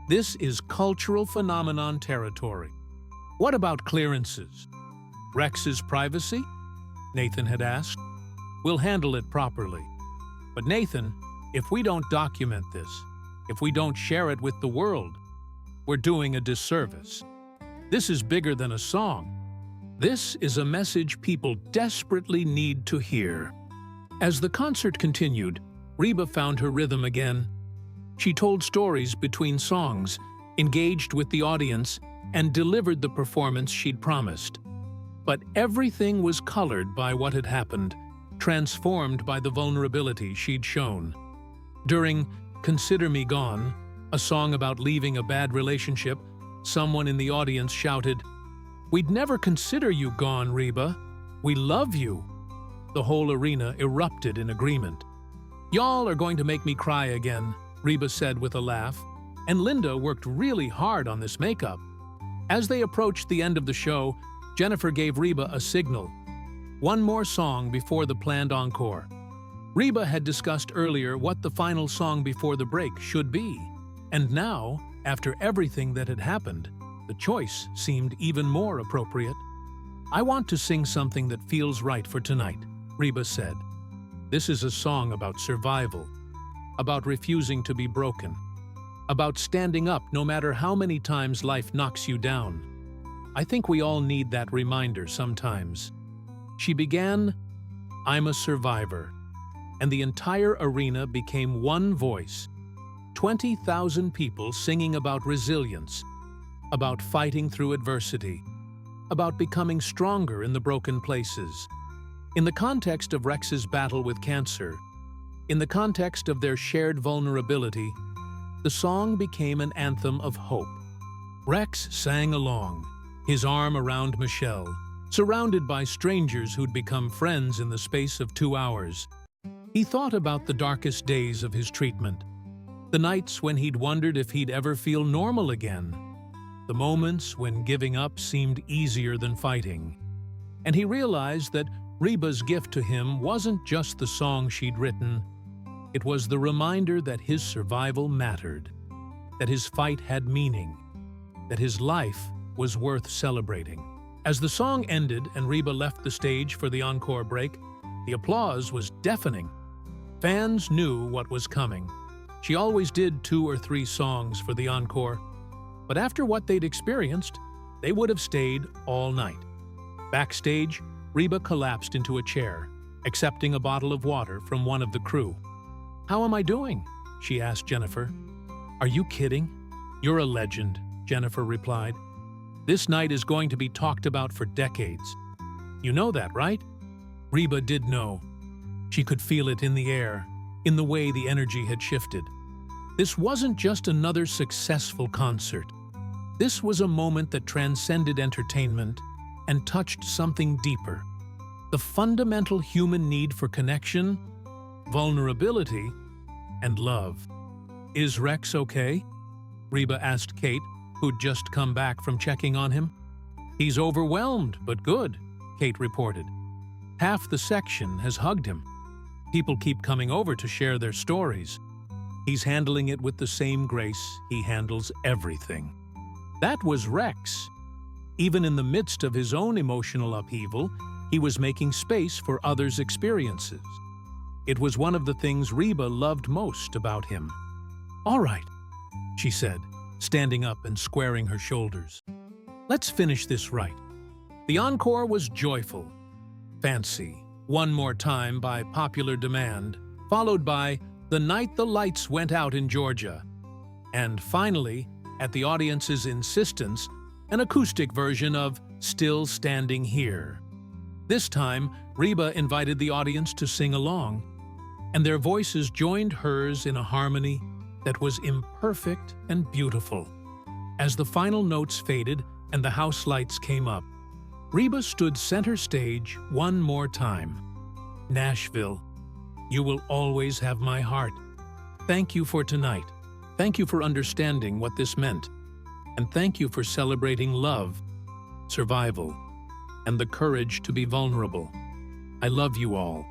This is cultural phenomenon territory." "What about clearances? Rex's privacy?" Nathan had asked. We'll handle it properly. But Nathan, if we don't document this, if we don't share it with the world, we're doing a disservice. This is bigger than a song. This is a message people desperately need to hear. As the concert continued, Reba found her rhythm again. She told stories between songs, engaged with the audience, and delivered the performance she'd promised. But everything was colored by what had happened, transformed by the vulnerability she'd shown. During "Consider Me Gone," a song about leaving a bad relationship, someone in the audience shouted, "We'd never consider you gone, Reba. We love you." The whole arena erupted in agreement. "Y'all are going to make me cry again," Reba said with a laugh, and Linda worked really hard on this makeup. As they approached the end of the show, Jennifer gave Reba a signal. One more song before the planned encore. Reba had discussed earlier what the final song before the break should be, and now, after everything that had happened, the choice seemed even more appropriate. "I want to sing something that feels right for tonight," Reba said. "This is a song about survival, about refusing to be broken, about standing up no matter how many times life knocks you down. I think we all need that reminder sometimes." She began, "I'm a survivor," and the entire arena became one voice. 20,000 people singing about resilience, about fighting through adversity, about becoming stronger in the broken places. In the context of Rex's battle with cancer, in the context of their shared vulnerability, the song became an anthem of hope. Rex sang along, his arm around Michelle, surrounded by strangers who'd become friends in the space of 2 hours. He thought about the darkest days of his treatment, the nights when he'd wondered if he'd ever feel normal again, the moments when giving up seemed easier than fighting. And he realized that Reba's gift to him wasn't just the song she'd written. It was the reminder that his survival mattered, that his fight had meaning, that his life was worth celebrating. As the song ended and Reba left the stage for the encore break, the applause was deafening. Fans knew what was coming. She always did 2 or 3 songs for the encore, but after what they'd experienced, they would have stayed all night. Backstage, Reba collapsed into a chair, accepting a bottle of water from one of the crew. "How am I doing?" she asked Jennifer. "Are you kidding? You're a legend," Jennifer replied. "This night is going to be talked about for decades. You know that, right?" Reba did know. She could feel it in the air, in the way the energy had shifted. This wasn't just another successful concert. This was a moment that transcended entertainment and touched something deeper. The fundamental human need for connection, vulnerability, and love. "Is Rex okay?" Reba asked Kate, who'd just come back from checking on him. "He's overwhelmed, but good," Kate reported. "Half the section has hugged him. People keep coming over to share their stories. He's handling it with the same grace he handles everything." That was Rex. Even in the midst of his own emotional upheaval, he was making space for others' experiences. It was one of the things Reba loved most about him. "All right," she said, standing up and squaring her shoulders. "Let's finish this right." The encore was joyful, fancy, "One More Time" by popular demand, followed by "The Night the Lights Went Out in Georgia," and finally, at the audience's insistence, an acoustic version of "Still Standing Here." This time, Reba invited the audience to sing along, and their voices joined hers in a harmony that was imperfect and beautiful. As the final notes faded and the house lights came up, Reba stood center stage one more time. "Nashville, you will always have my heart. Thank you for tonight. Thank you for understanding what this meant. And thank you for celebrating love, survival, and the courage to be vulnerable. I love you all."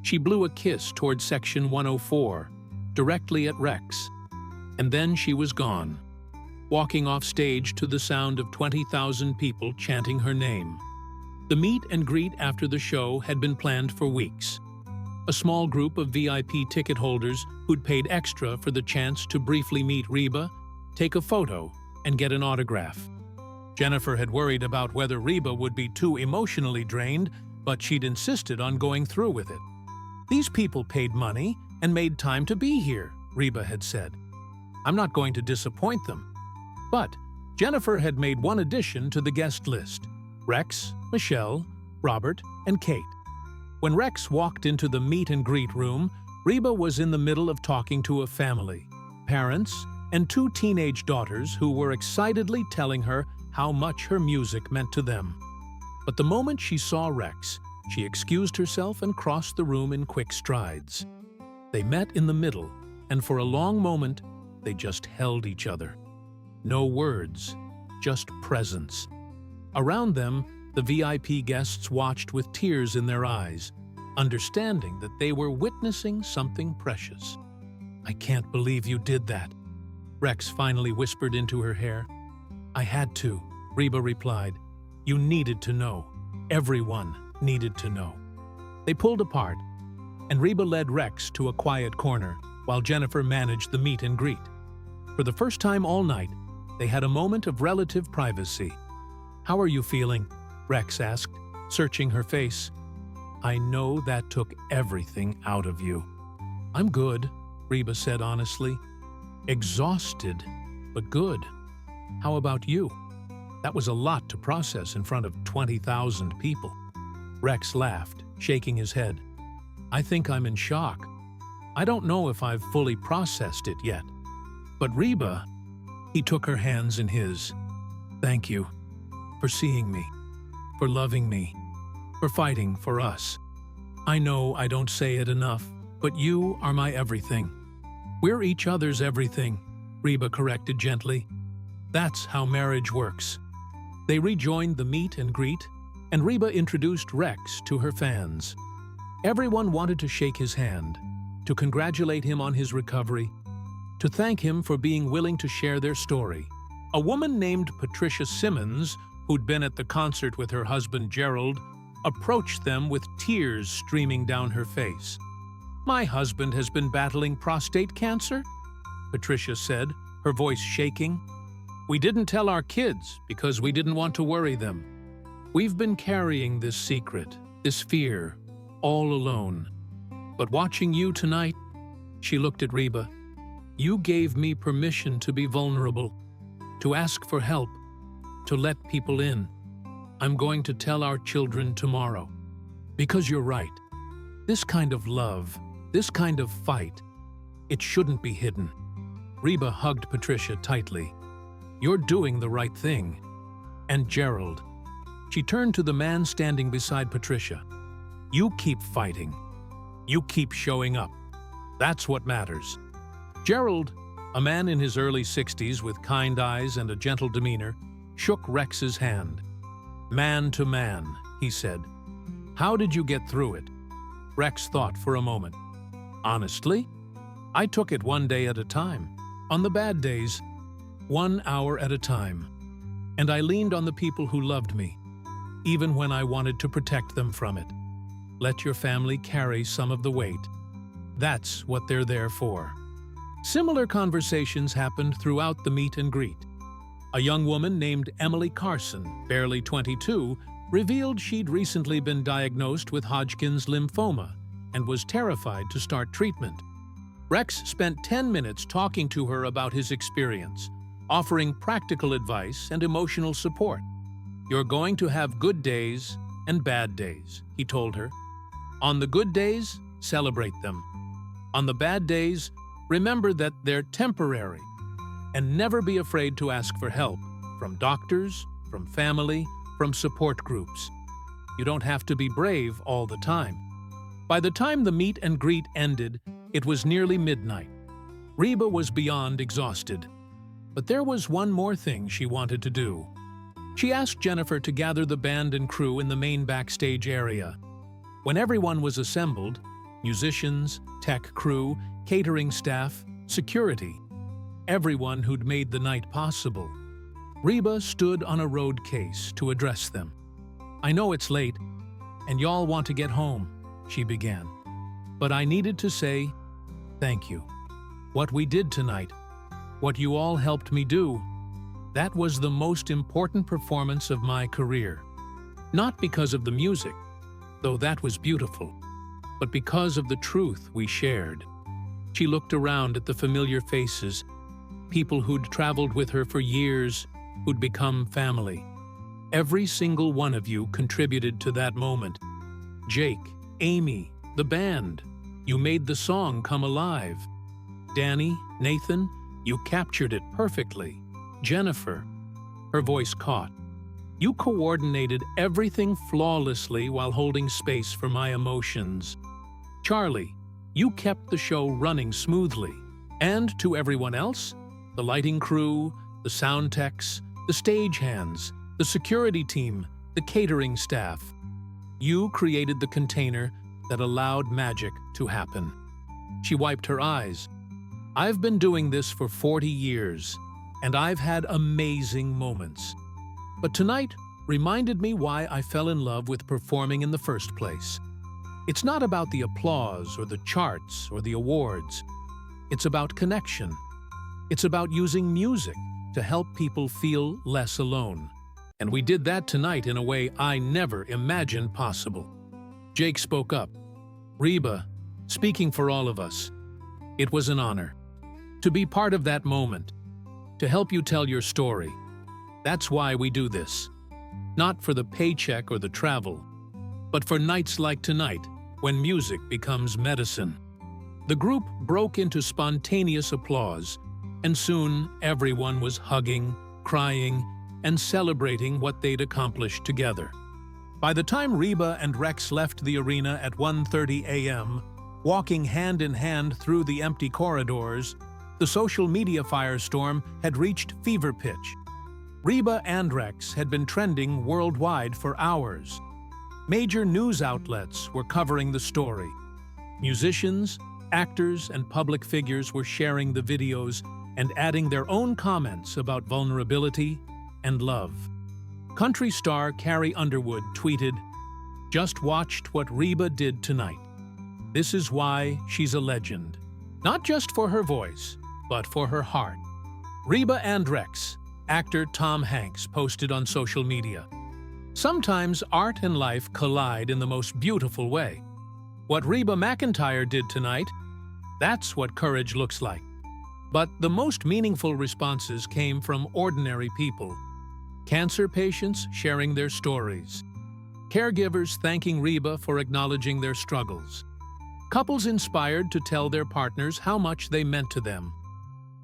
She blew a kiss toward section 104, directly at Rex, and then she was gone, walking off stage to the sound of 20,000 people chanting her name. The meet and greet after the show had been planned for weeks. a small group of VIP ticket holders who'd paid extra for the chance to briefly meet Reba, take a photo, and get an autograph. Jennifer had worried about whether Reba would be too emotionally drained, but she'd insisted on going through with it. "These people paid money and made time to be here," Reba had said. "I'm not going to disappoint them." But Jennifer had made one addition to the guest list: Rex, Michelle, Robert, and Kate. When Rex walked into the meet and greet room, Reba was in the middle of talking to a family, parents, and two teenage daughters who were excitedly telling her how much her music meant to them. But the moment she saw Rex, she excused herself and crossed the room in quick strides. They met in the middle, and for a long moment, they just held each other. No words, just presence. Around them, the VIP guests watched with tears in their eyes, understanding that they were witnessing something precious. "I can't believe you did that," Rex finally whispered into her hair. "I had to," Reba replied. "You needed to know. Everyone needed to know." They pulled apart, and Reba led Rex to a quiet corner while Jennifer managed the meet and greet. For the first time all night, they had a moment of relative privacy. "How are you feeling?" Rex asked, searching her face. "I know that took everything out of you." "I'm good," Reba said honestly. "Exhausted, but good. How about you?" That was a lot to process in front of 20,000 people. Rex laughed, shaking his head. "I think I'm in shock. I don't know if I've fully processed it yet." "But Reba," he took her hands in his. "Thank you for seeing me, for loving me, for fighting for us. I know I don't say it enough, but you are my everything." "We're each other's everything," Reba corrected gently. "That's how marriage works." They rejoined the meet and greet, and Reba introduced Rex to her fans. Everyone wanted to shake his hand, to congratulate him on his recovery, to thank him for being willing to share their story. A woman named Patricia Simmons, who'd been at the concert with her husband Gerald, approached them with tears streaming down her face. "My husband has been battling prostate cancer," Patricia said, her voice shaking. "We didn't tell our kids because we didn't want to worry them. We've been carrying this secret, this fear, all alone. But watching you tonight," she looked at Reba, "you gave me permission to be vulnerable, to ask for help, to let people in. I'm going to tell our children tomorrow. Because you're right. This kind of love, this kind of fight, it shouldn't be hidden." Reba hugged Patricia tightly. "You're doing the right thing. And Gerald." She turned to the man standing beside Patricia. "You keep fighting. You keep showing up. That's what matters." Gerald, a man in his early 60s with kind eyes and a gentle demeanor, shook Rex's hand. "Man to man," he said. "How did you get through it?" Rex thought for a moment. "Honestly, I took it one day at a time. On the bad days, 1 hour at a time. And I leaned on the people who loved me, even when I wanted to protect them from it. Let your family carry some of the weight. That's what they're there for." Similar conversations happened throughout the meet and greet. A young woman named Emily Carson, barely 22, revealed she'd recently been diagnosed with Hodgkin's lymphoma and was terrified to start treatment. Rex spent 10 minutes talking to her about his experience, offering practical advice and emotional support. "You're going to have good days and bad days," he told her. "On the good days, celebrate them. On the bad days, remember that they're temporary. And never be afraid to ask for help, from doctors, from family, from support groups. You don't have to be brave all the time." By the time the meet and greet ended, it was nearly midnight. Reba was beyond exhausted. But there was one more thing she wanted to do. She asked Jennifer to gather the band and crew in the main backstage area. When everyone was assembled, musicians, tech crew, catering staff, security, everyone who'd made the night possible, Reba stood on a road case to address them. "I know it's late, and y'all want to get home," she began. But I needed to say thank you. What we did tonight, what you all helped me do, that was the most important performance of my career. Not because of the music, though that was beautiful, but because of the truth we shared. She looked around at the familiar faces, people who'd traveled with her for years, who'd become family. Every single one of you contributed to that moment. Jake, Amy, the band, you made the song come alive. Danny, Nathan, you captured it perfectly. Jennifer, her voice caught. You coordinated everything flawlessly while holding space for my emotions. Charlie, you kept the show running smoothly. And to everyone else, the lighting crew, the sound techs, the stagehands, the security team, the catering staff, you created the container that allowed magic to happen. She wiped her eyes. I've been doing this for 40 years, and I've had amazing moments. But tonight reminded me why I fell in love with performing in the first place. It's not about the applause or the charts or the awards. It's about connection. It's about using music to help people feel less alone. And we did that tonight in a way I never imagined possible. Jake spoke up. Reba, speaking for all of us, it was an honor to be part of that moment, to help you tell your story. That's why we do this. Not for the paycheck or the travel, but for nights like tonight, when music becomes medicine. The group broke into spontaneous applause, and soon everyone was hugging, crying, and celebrating what they'd accomplished together. By the time Reba and Rex left the arena at 1:30 a.m., walking hand in hand through the empty corridors, the social media firestorm had reached fever pitch. Reba and Rex had been trending worldwide for hours. Major news outlets were covering the story. Musicians, actors, and public figures were sharing the videos and adding their own comments about vulnerability and love. Country star Carrie Underwood tweeted, "Just watched what Reba did tonight. This is why she's a legend. Not just for her voice, but for her heart." Reba and Rex, actor Tom Hanks, posted on social media. Sometimes art and life collide in the most beautiful way. What Reba McEntire did tonight, that's what courage looks like. But the most meaningful responses came from ordinary people. Cancer patients sharing their stories. Caregivers thanking Reba for acknowledging their struggles. Couples inspired to tell their partners how much they meant to them.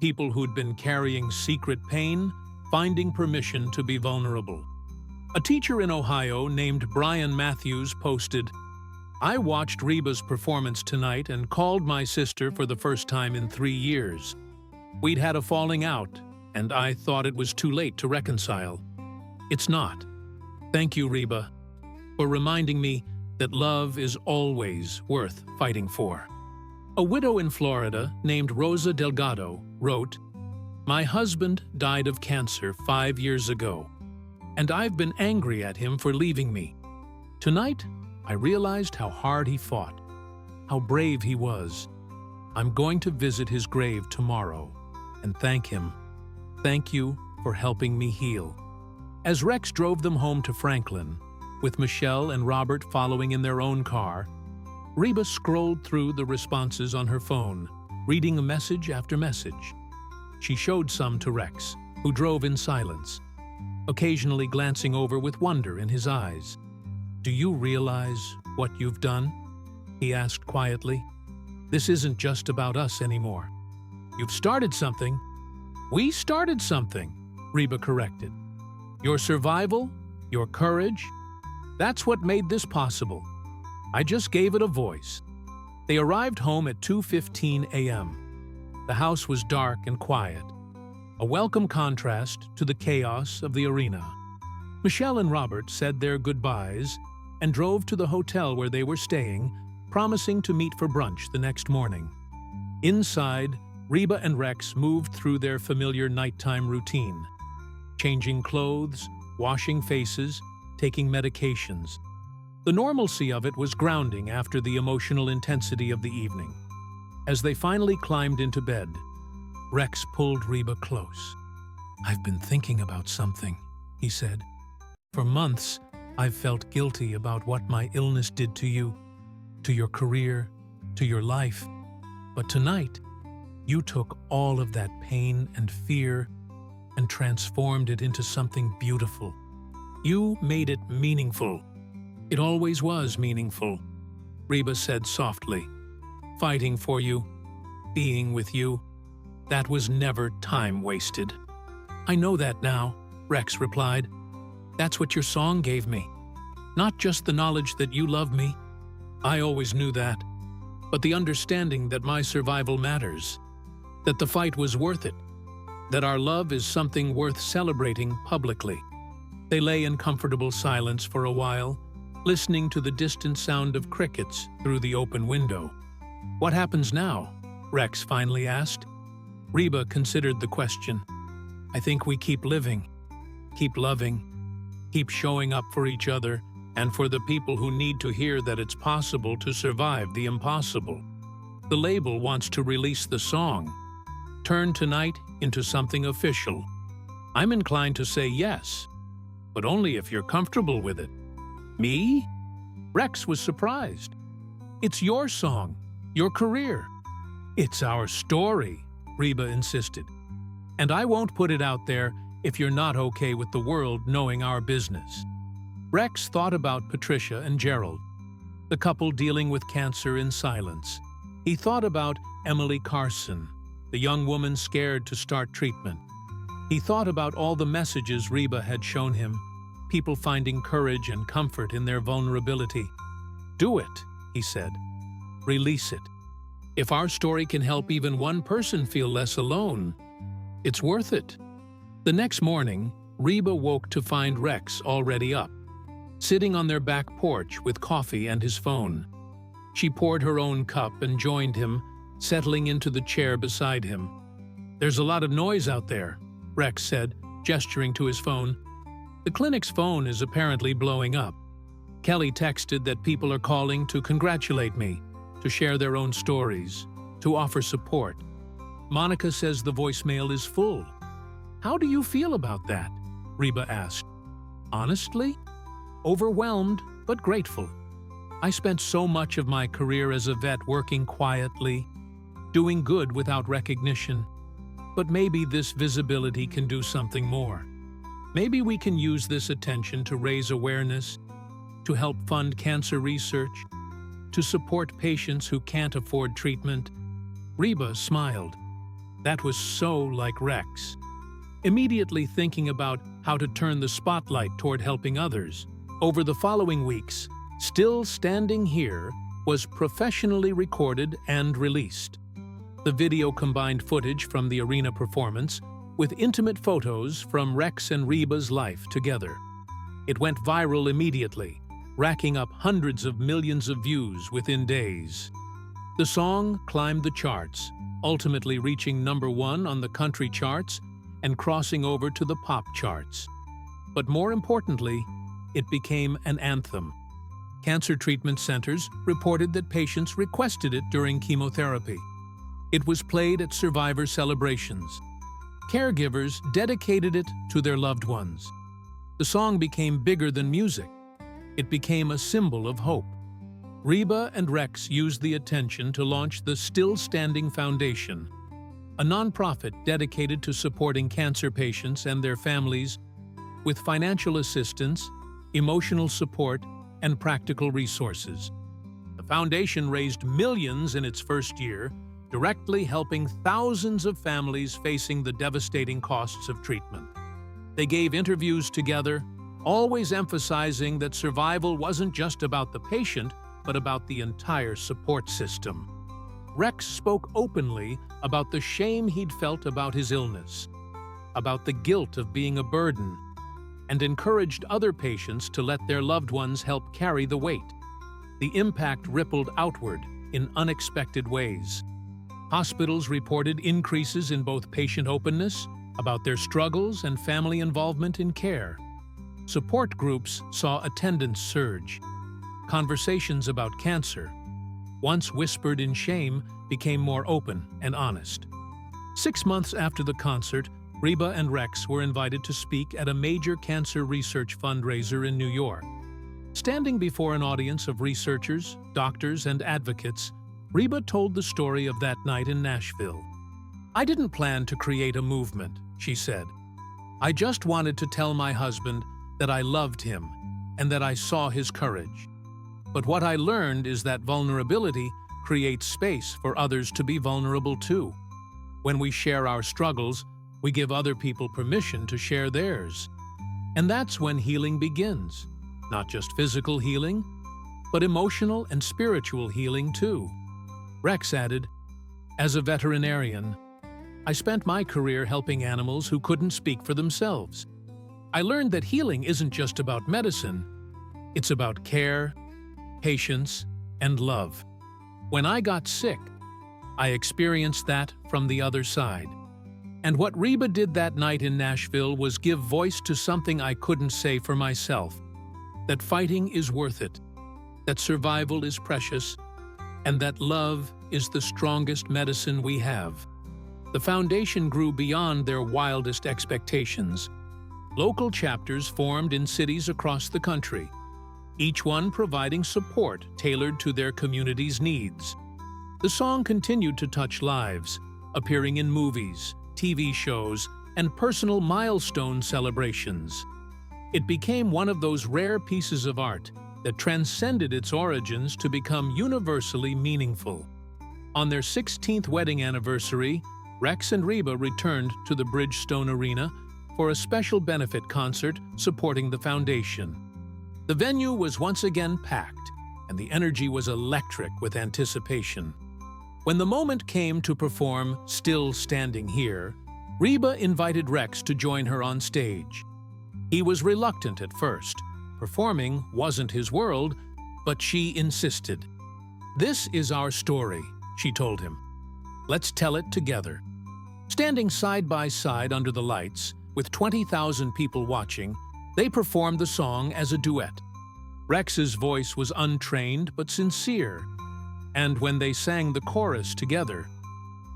People who'd been carrying secret pain, finding permission to be vulnerable. A teacher in Ohio named Brian Matthews posted, "I watched Reba's performance tonight and called my sister for the first time in 3 years. We'd had a falling out, and I thought it was too late to reconcile. It's not. Thank you, Reba, for reminding me that love is always worth fighting for." A widow in Florida named Rosa Delgado wrote, "My husband died of cancer 5 years ago, and I've been angry at him for leaving me. Tonight, I realized how hard he fought, how brave he was. I'm going to visit his grave tomorrow and thank him. Thank you for helping me heal." As Rex drove them home to Franklin, with Michelle and Robert following in their own car, Reba scrolled through the responses on her phone, reading a message after message. She showed some to Rex, who drove in silence, occasionally glancing over with wonder in his eyes. "Do you realize what you've done?" he asked quietly. "This isn't just about us anymore. You've started something." "We started something," Reba corrected. "Your survival, your courage, that's what made this possible. I just gave it a voice." They arrived home at 2:15 a.m. The house was dark and quiet, a welcome contrast to the chaos of the arena. Michelle and Robert said their goodbyes and drove to the hotel where they were staying, promising to meet for brunch the next morning. Inside, Reba and Rex moved through their familiar nighttime routine, changing clothes, washing faces, taking medications. The normalcy of it was grounding after the emotional intensity of the evening. As they finally climbed into bed, Rex pulled Reba close. "I've been thinking about something," he said. "For months, I've felt guilty about what my illness did to you, to your career, to your life. But tonight, you took all of that pain and fear and transformed it into something beautiful. You made it meaningful." "It always was meaningful," Reba said softly. "Fighting for you, being with you, that was never time wasted." "I know that now," Rex replied. "That's what your song gave me. Not just the knowledge that you love me. I always knew that. But the understanding that my survival matters, that the fight was worth it, that our love is something worth celebrating publicly." They lay in comfortable silence for a while, listening to the distant sound of crickets through the open window. "What happens now?" Rex finally asked. Reba considered the question. "I think we keep living, keep loving, keep showing up for each other and for the people who need to hear that it's possible to survive the impossible." The label wants to release the song, turn tonight into something official. I'm inclined to say yes, but only if you're comfortable with it. "Me?" Rex was surprised. "It's your song, your career. It's our story," Reba insisted. "And I won't put it out there if you're not okay with the world knowing our business." Rex thought about Patricia and Gerald, the couple dealing with cancer in silence. He thought about Emily Carson, the young woman scared to start treatment. He thought about all the messages Reba had shown him, people finding courage and comfort in their vulnerability. "Do it," he said. "Release it. If our story can help even one person feel less alone, it's worth it." The next morning, Reba woke to find Rex already up, sitting on their back porch with coffee and his phone. She poured her own cup and joined him, settling into the chair beside him. "There's a lot of noise out there," Rex said, gesturing to his phone. "The clinic's phone is apparently blowing up. Kelly texted that people are calling to congratulate me, to share their own stories, to offer support. Monica says the voicemail is full." "How do you feel about that?" Reba asked. "Honestly, overwhelmed but grateful. I spent so much of my career as a vet working quietly, doing good without recognition. But maybe this visibility can do something more. Maybe we can use this attention to raise awareness, to help fund cancer research, to support patients who can't afford treatment." Reba smiled. That was so like Rex. Immediately thinking about how to turn the spotlight toward helping others. Over the following weeks, Still Standing Here was professionally recorded and released. The video combined footage from the arena performance with intimate photos from Rex and Reba's life together. It went viral immediately, racking up hundreds of millions of views within days. The song climbed the charts, ultimately reaching #1 on the country charts and crossing over to the pop charts. But more importantly, it became an anthem. Cancer treatment centers reported that patients requested it during chemotherapy. It was played at survivor celebrations. Caregivers dedicated it to their loved ones. The song became bigger than music. It became a symbol of hope. Reba and Rex used the attention to launch the Still Standing Foundation, a nonprofit dedicated to supporting cancer patients and their families with financial assistance, emotional support, and practical resources. The foundation raised millions in its first year, directly helping thousands of families facing the devastating costs of treatment. They gave interviews together, always emphasizing that survival wasn't just about the patient, but about the entire support system. Rex spoke openly about the shame he'd felt about his illness, about the guilt of being a burden, and encouraged other patients to let their loved ones help carry the weight. The impact rippled outward in unexpected ways. Hospitals reported increases in both patient openness about their struggles and family involvement in care. Support groups saw attendance surge. Conversations about cancer, once whispered in shame, became more open and honest. 6 months after the concert, Reba and Rex were invited to speak at a major cancer research fundraiser in New York. Standing before an audience of researchers, doctors, and advocates, Reba told the story of that night in Nashville. "I didn't plan to create a movement," she said. "I just wanted to tell my husband that I loved him and that I saw his courage. But what I learned is that vulnerability creates space for others to be vulnerable too. When we share our struggles, we give other people permission to share theirs. And that's when healing begins. Not just physical healing, but emotional and spiritual healing too." Rex added, "As a veterinarian, I spent my career helping animals who couldn't speak for themselves. I learned that healing isn't just about medicine. It's about care, patience, and love. When I got sick, I experienced that from the other side. And what Reba did that night in Nashville was give voice to something I couldn't say for myself. That fighting is worth it, that survival is precious, and that love is the strongest medicine we have." The foundation grew beyond their wildest expectations. Local chapters formed in cities across the country, each one providing support tailored to their community's needs. The song continued to touch lives, appearing in movies, TV shows, and personal milestone celebrations. It became one of those rare pieces of art that transcended its origins to become universally meaningful. On their 16th wedding anniversary, Rex and Reba returned to the Bridgestone Arena for a special benefit concert supporting the foundation. The venue was once again packed, and the energy was electric with anticipation. When the moment came to perform "Still Standing Here," Reba invited Rex to join her on stage. He was reluctant at first. Performing wasn't his world, but she insisted. "This is our story," she told him. "Let's tell it together." Standing side by side under the lights, with 20,000 people watching, they performed the song as a duet. Rex's voice was untrained but sincere, and when they sang the chorus together,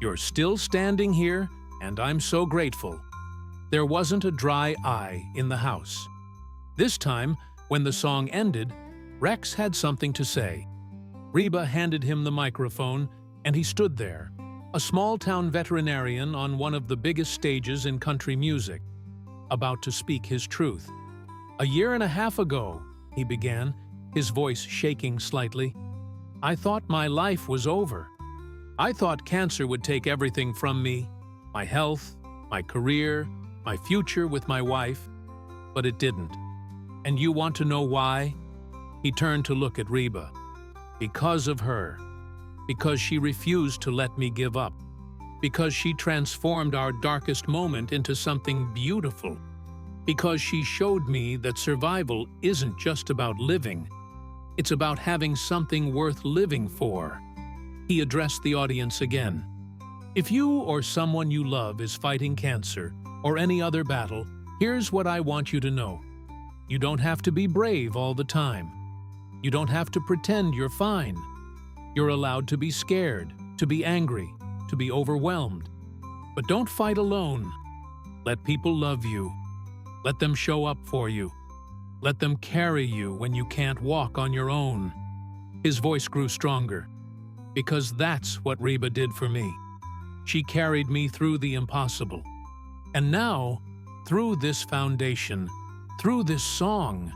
"You're still standing here, and I'm so grateful," there wasn't a dry eye in the house. This time, when the song ended, Rex had something to say. Reba handed him the microphone, and he stood there, a small-town veterinarian on one of the biggest stages in country music, about to speak his truth. "A year and a half ago," he began, his voice shaking slightly, "I thought my life was over. I thought cancer would take everything from me, my health, my career, my future with my wife, but it didn't. And you want to know why?" He turned to look at Reba. "Because of her. Because she refused to let me give up. Because she transformed our darkest moment into something beautiful. Because she showed me that survival isn't just about living. It's about having something worth living for." He addressed the audience again. "If you or someone you love is fighting cancer or any other battle, here's what I want you to know. You don't have to be brave all the time. You don't have to pretend you're fine. You're allowed to be scared, to be angry, to be overwhelmed. But don't fight alone. Let people love you. Let them show up for you. Let them carry you when you can't walk on your own." His voice grew stronger. "Because that's what Reba did for me. She carried me through the impossible. And now, through this foundation, through this song,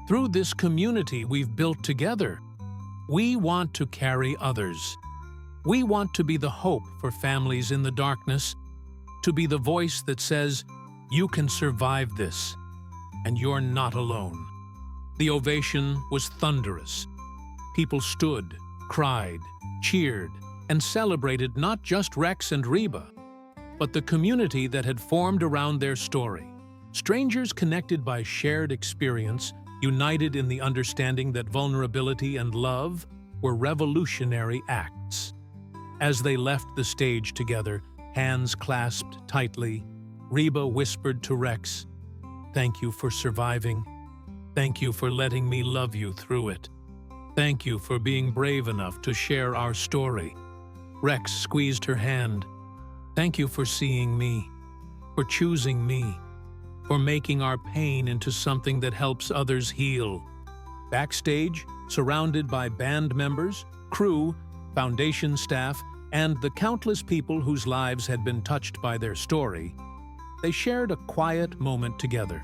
through this community we've built together, we want to carry others. We want to be the hope for families in the darkness, to be the voice that says, 'You can survive this, and you're not alone.'" The ovation was thunderous. People stood, cried, cheered, and celebrated not just Rex and Reba, but the community that had formed around their story. Strangers connected by shared experience, united in the understanding that vulnerability and love were revolutionary acts. As they left the stage together, hands clasped tightly, Reba whispered to Rex, "Thank you for surviving. Thank you for letting me love you through it." Thank you for being brave enough to share our story." Rex squeezed her hand. "Thank you for seeing me, for choosing me, for making our pain into something that helps others heal." Backstage, surrounded by band members, crew, foundation staff, and the countless people whose lives had been touched by their story, they shared a quiet moment together.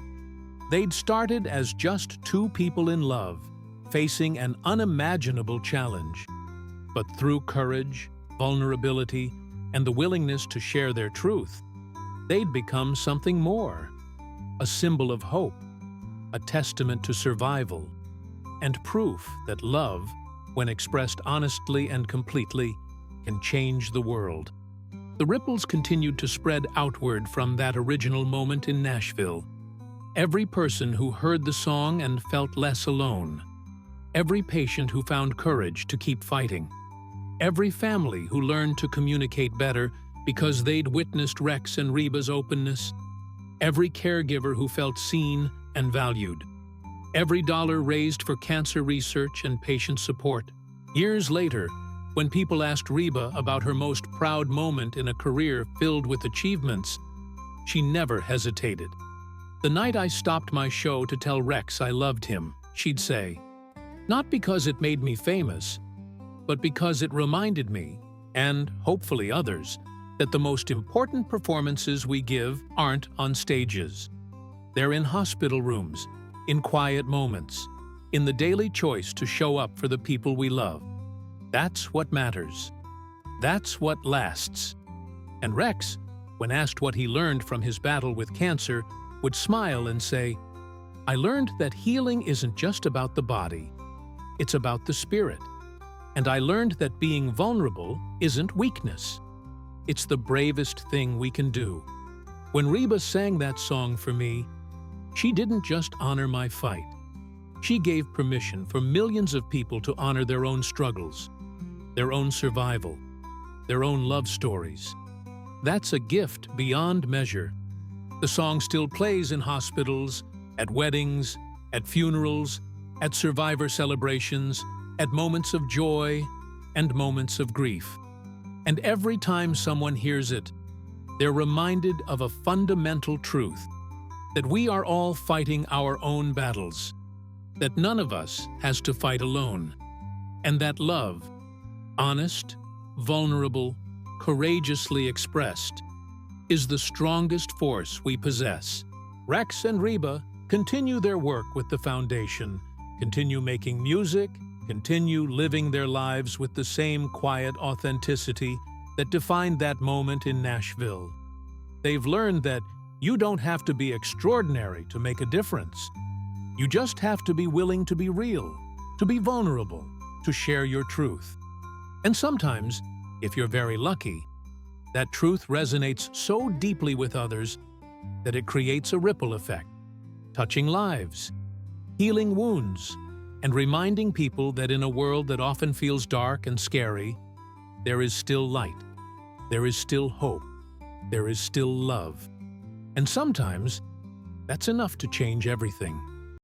They'd started as just two people in love, facing an unimaginable challenge. But through courage, vulnerability, and the willingness to share their truth, they'd become something more. A symbol of hope, a testament to survival, and proof that love, when expressed honestly and completely, can change the world. The ripples continued to spread outward from that original moment in Nashville. Every person who heard the song and felt less alone. Every patient who found courage to keep fighting. Every family who learned to communicate better because they'd witnessed Rex and Reba's openness. Every caregiver who felt seen and valued. Every dollar raised for cancer research and patient support. Years later, when people asked Reba about her most proud moment in a career filled with achievements, she never hesitated. "The night I stopped my show to tell Rex I loved him," she'd say. "Not because it made me famous, but because it reminded me, and hopefully others, that the most important performances we give aren't on stages. They're in hospital rooms, in quiet moments, in the daily choice to show up for the people we love. That's what matters. That's what lasts." And Rex, when asked what he learned from his battle with cancer, would smile and say, "I learned that healing isn't just about the body. It's about the spirit. And I learned that being vulnerable isn't weakness. It's the bravest thing we can do." When Reba sang that song for me, she didn't just honor my fight. She gave permission for millions of people to honor their own struggles, their own survival, their own love stories. That's a gift beyond measure. The song still plays in hospitals, at weddings, at funerals, at survivor celebrations, at moments of joy and moments of grief. And every time someone hears it, they're reminded of a fundamental truth, that we are all fighting our own battles, that none of us has to fight alone, and that love, honest, vulnerable, courageously expressed, is the strongest force we possess. Rex and Reba continue their work with the foundation, continue making music, continue living their lives with the same quiet authenticity that defined that moment in Nashville. They've learned that you don't have to be extraordinary to make a difference. You just have to be willing to be real, to be vulnerable, to share your truth. And sometimes, if you're very lucky, that truth resonates so deeply with others that it creates a ripple effect, touching lives, healing wounds, and reminding people that in a world that often feels dark and scary, there is still light, there is still hope, there is still love. And sometimes, that's enough to change everything.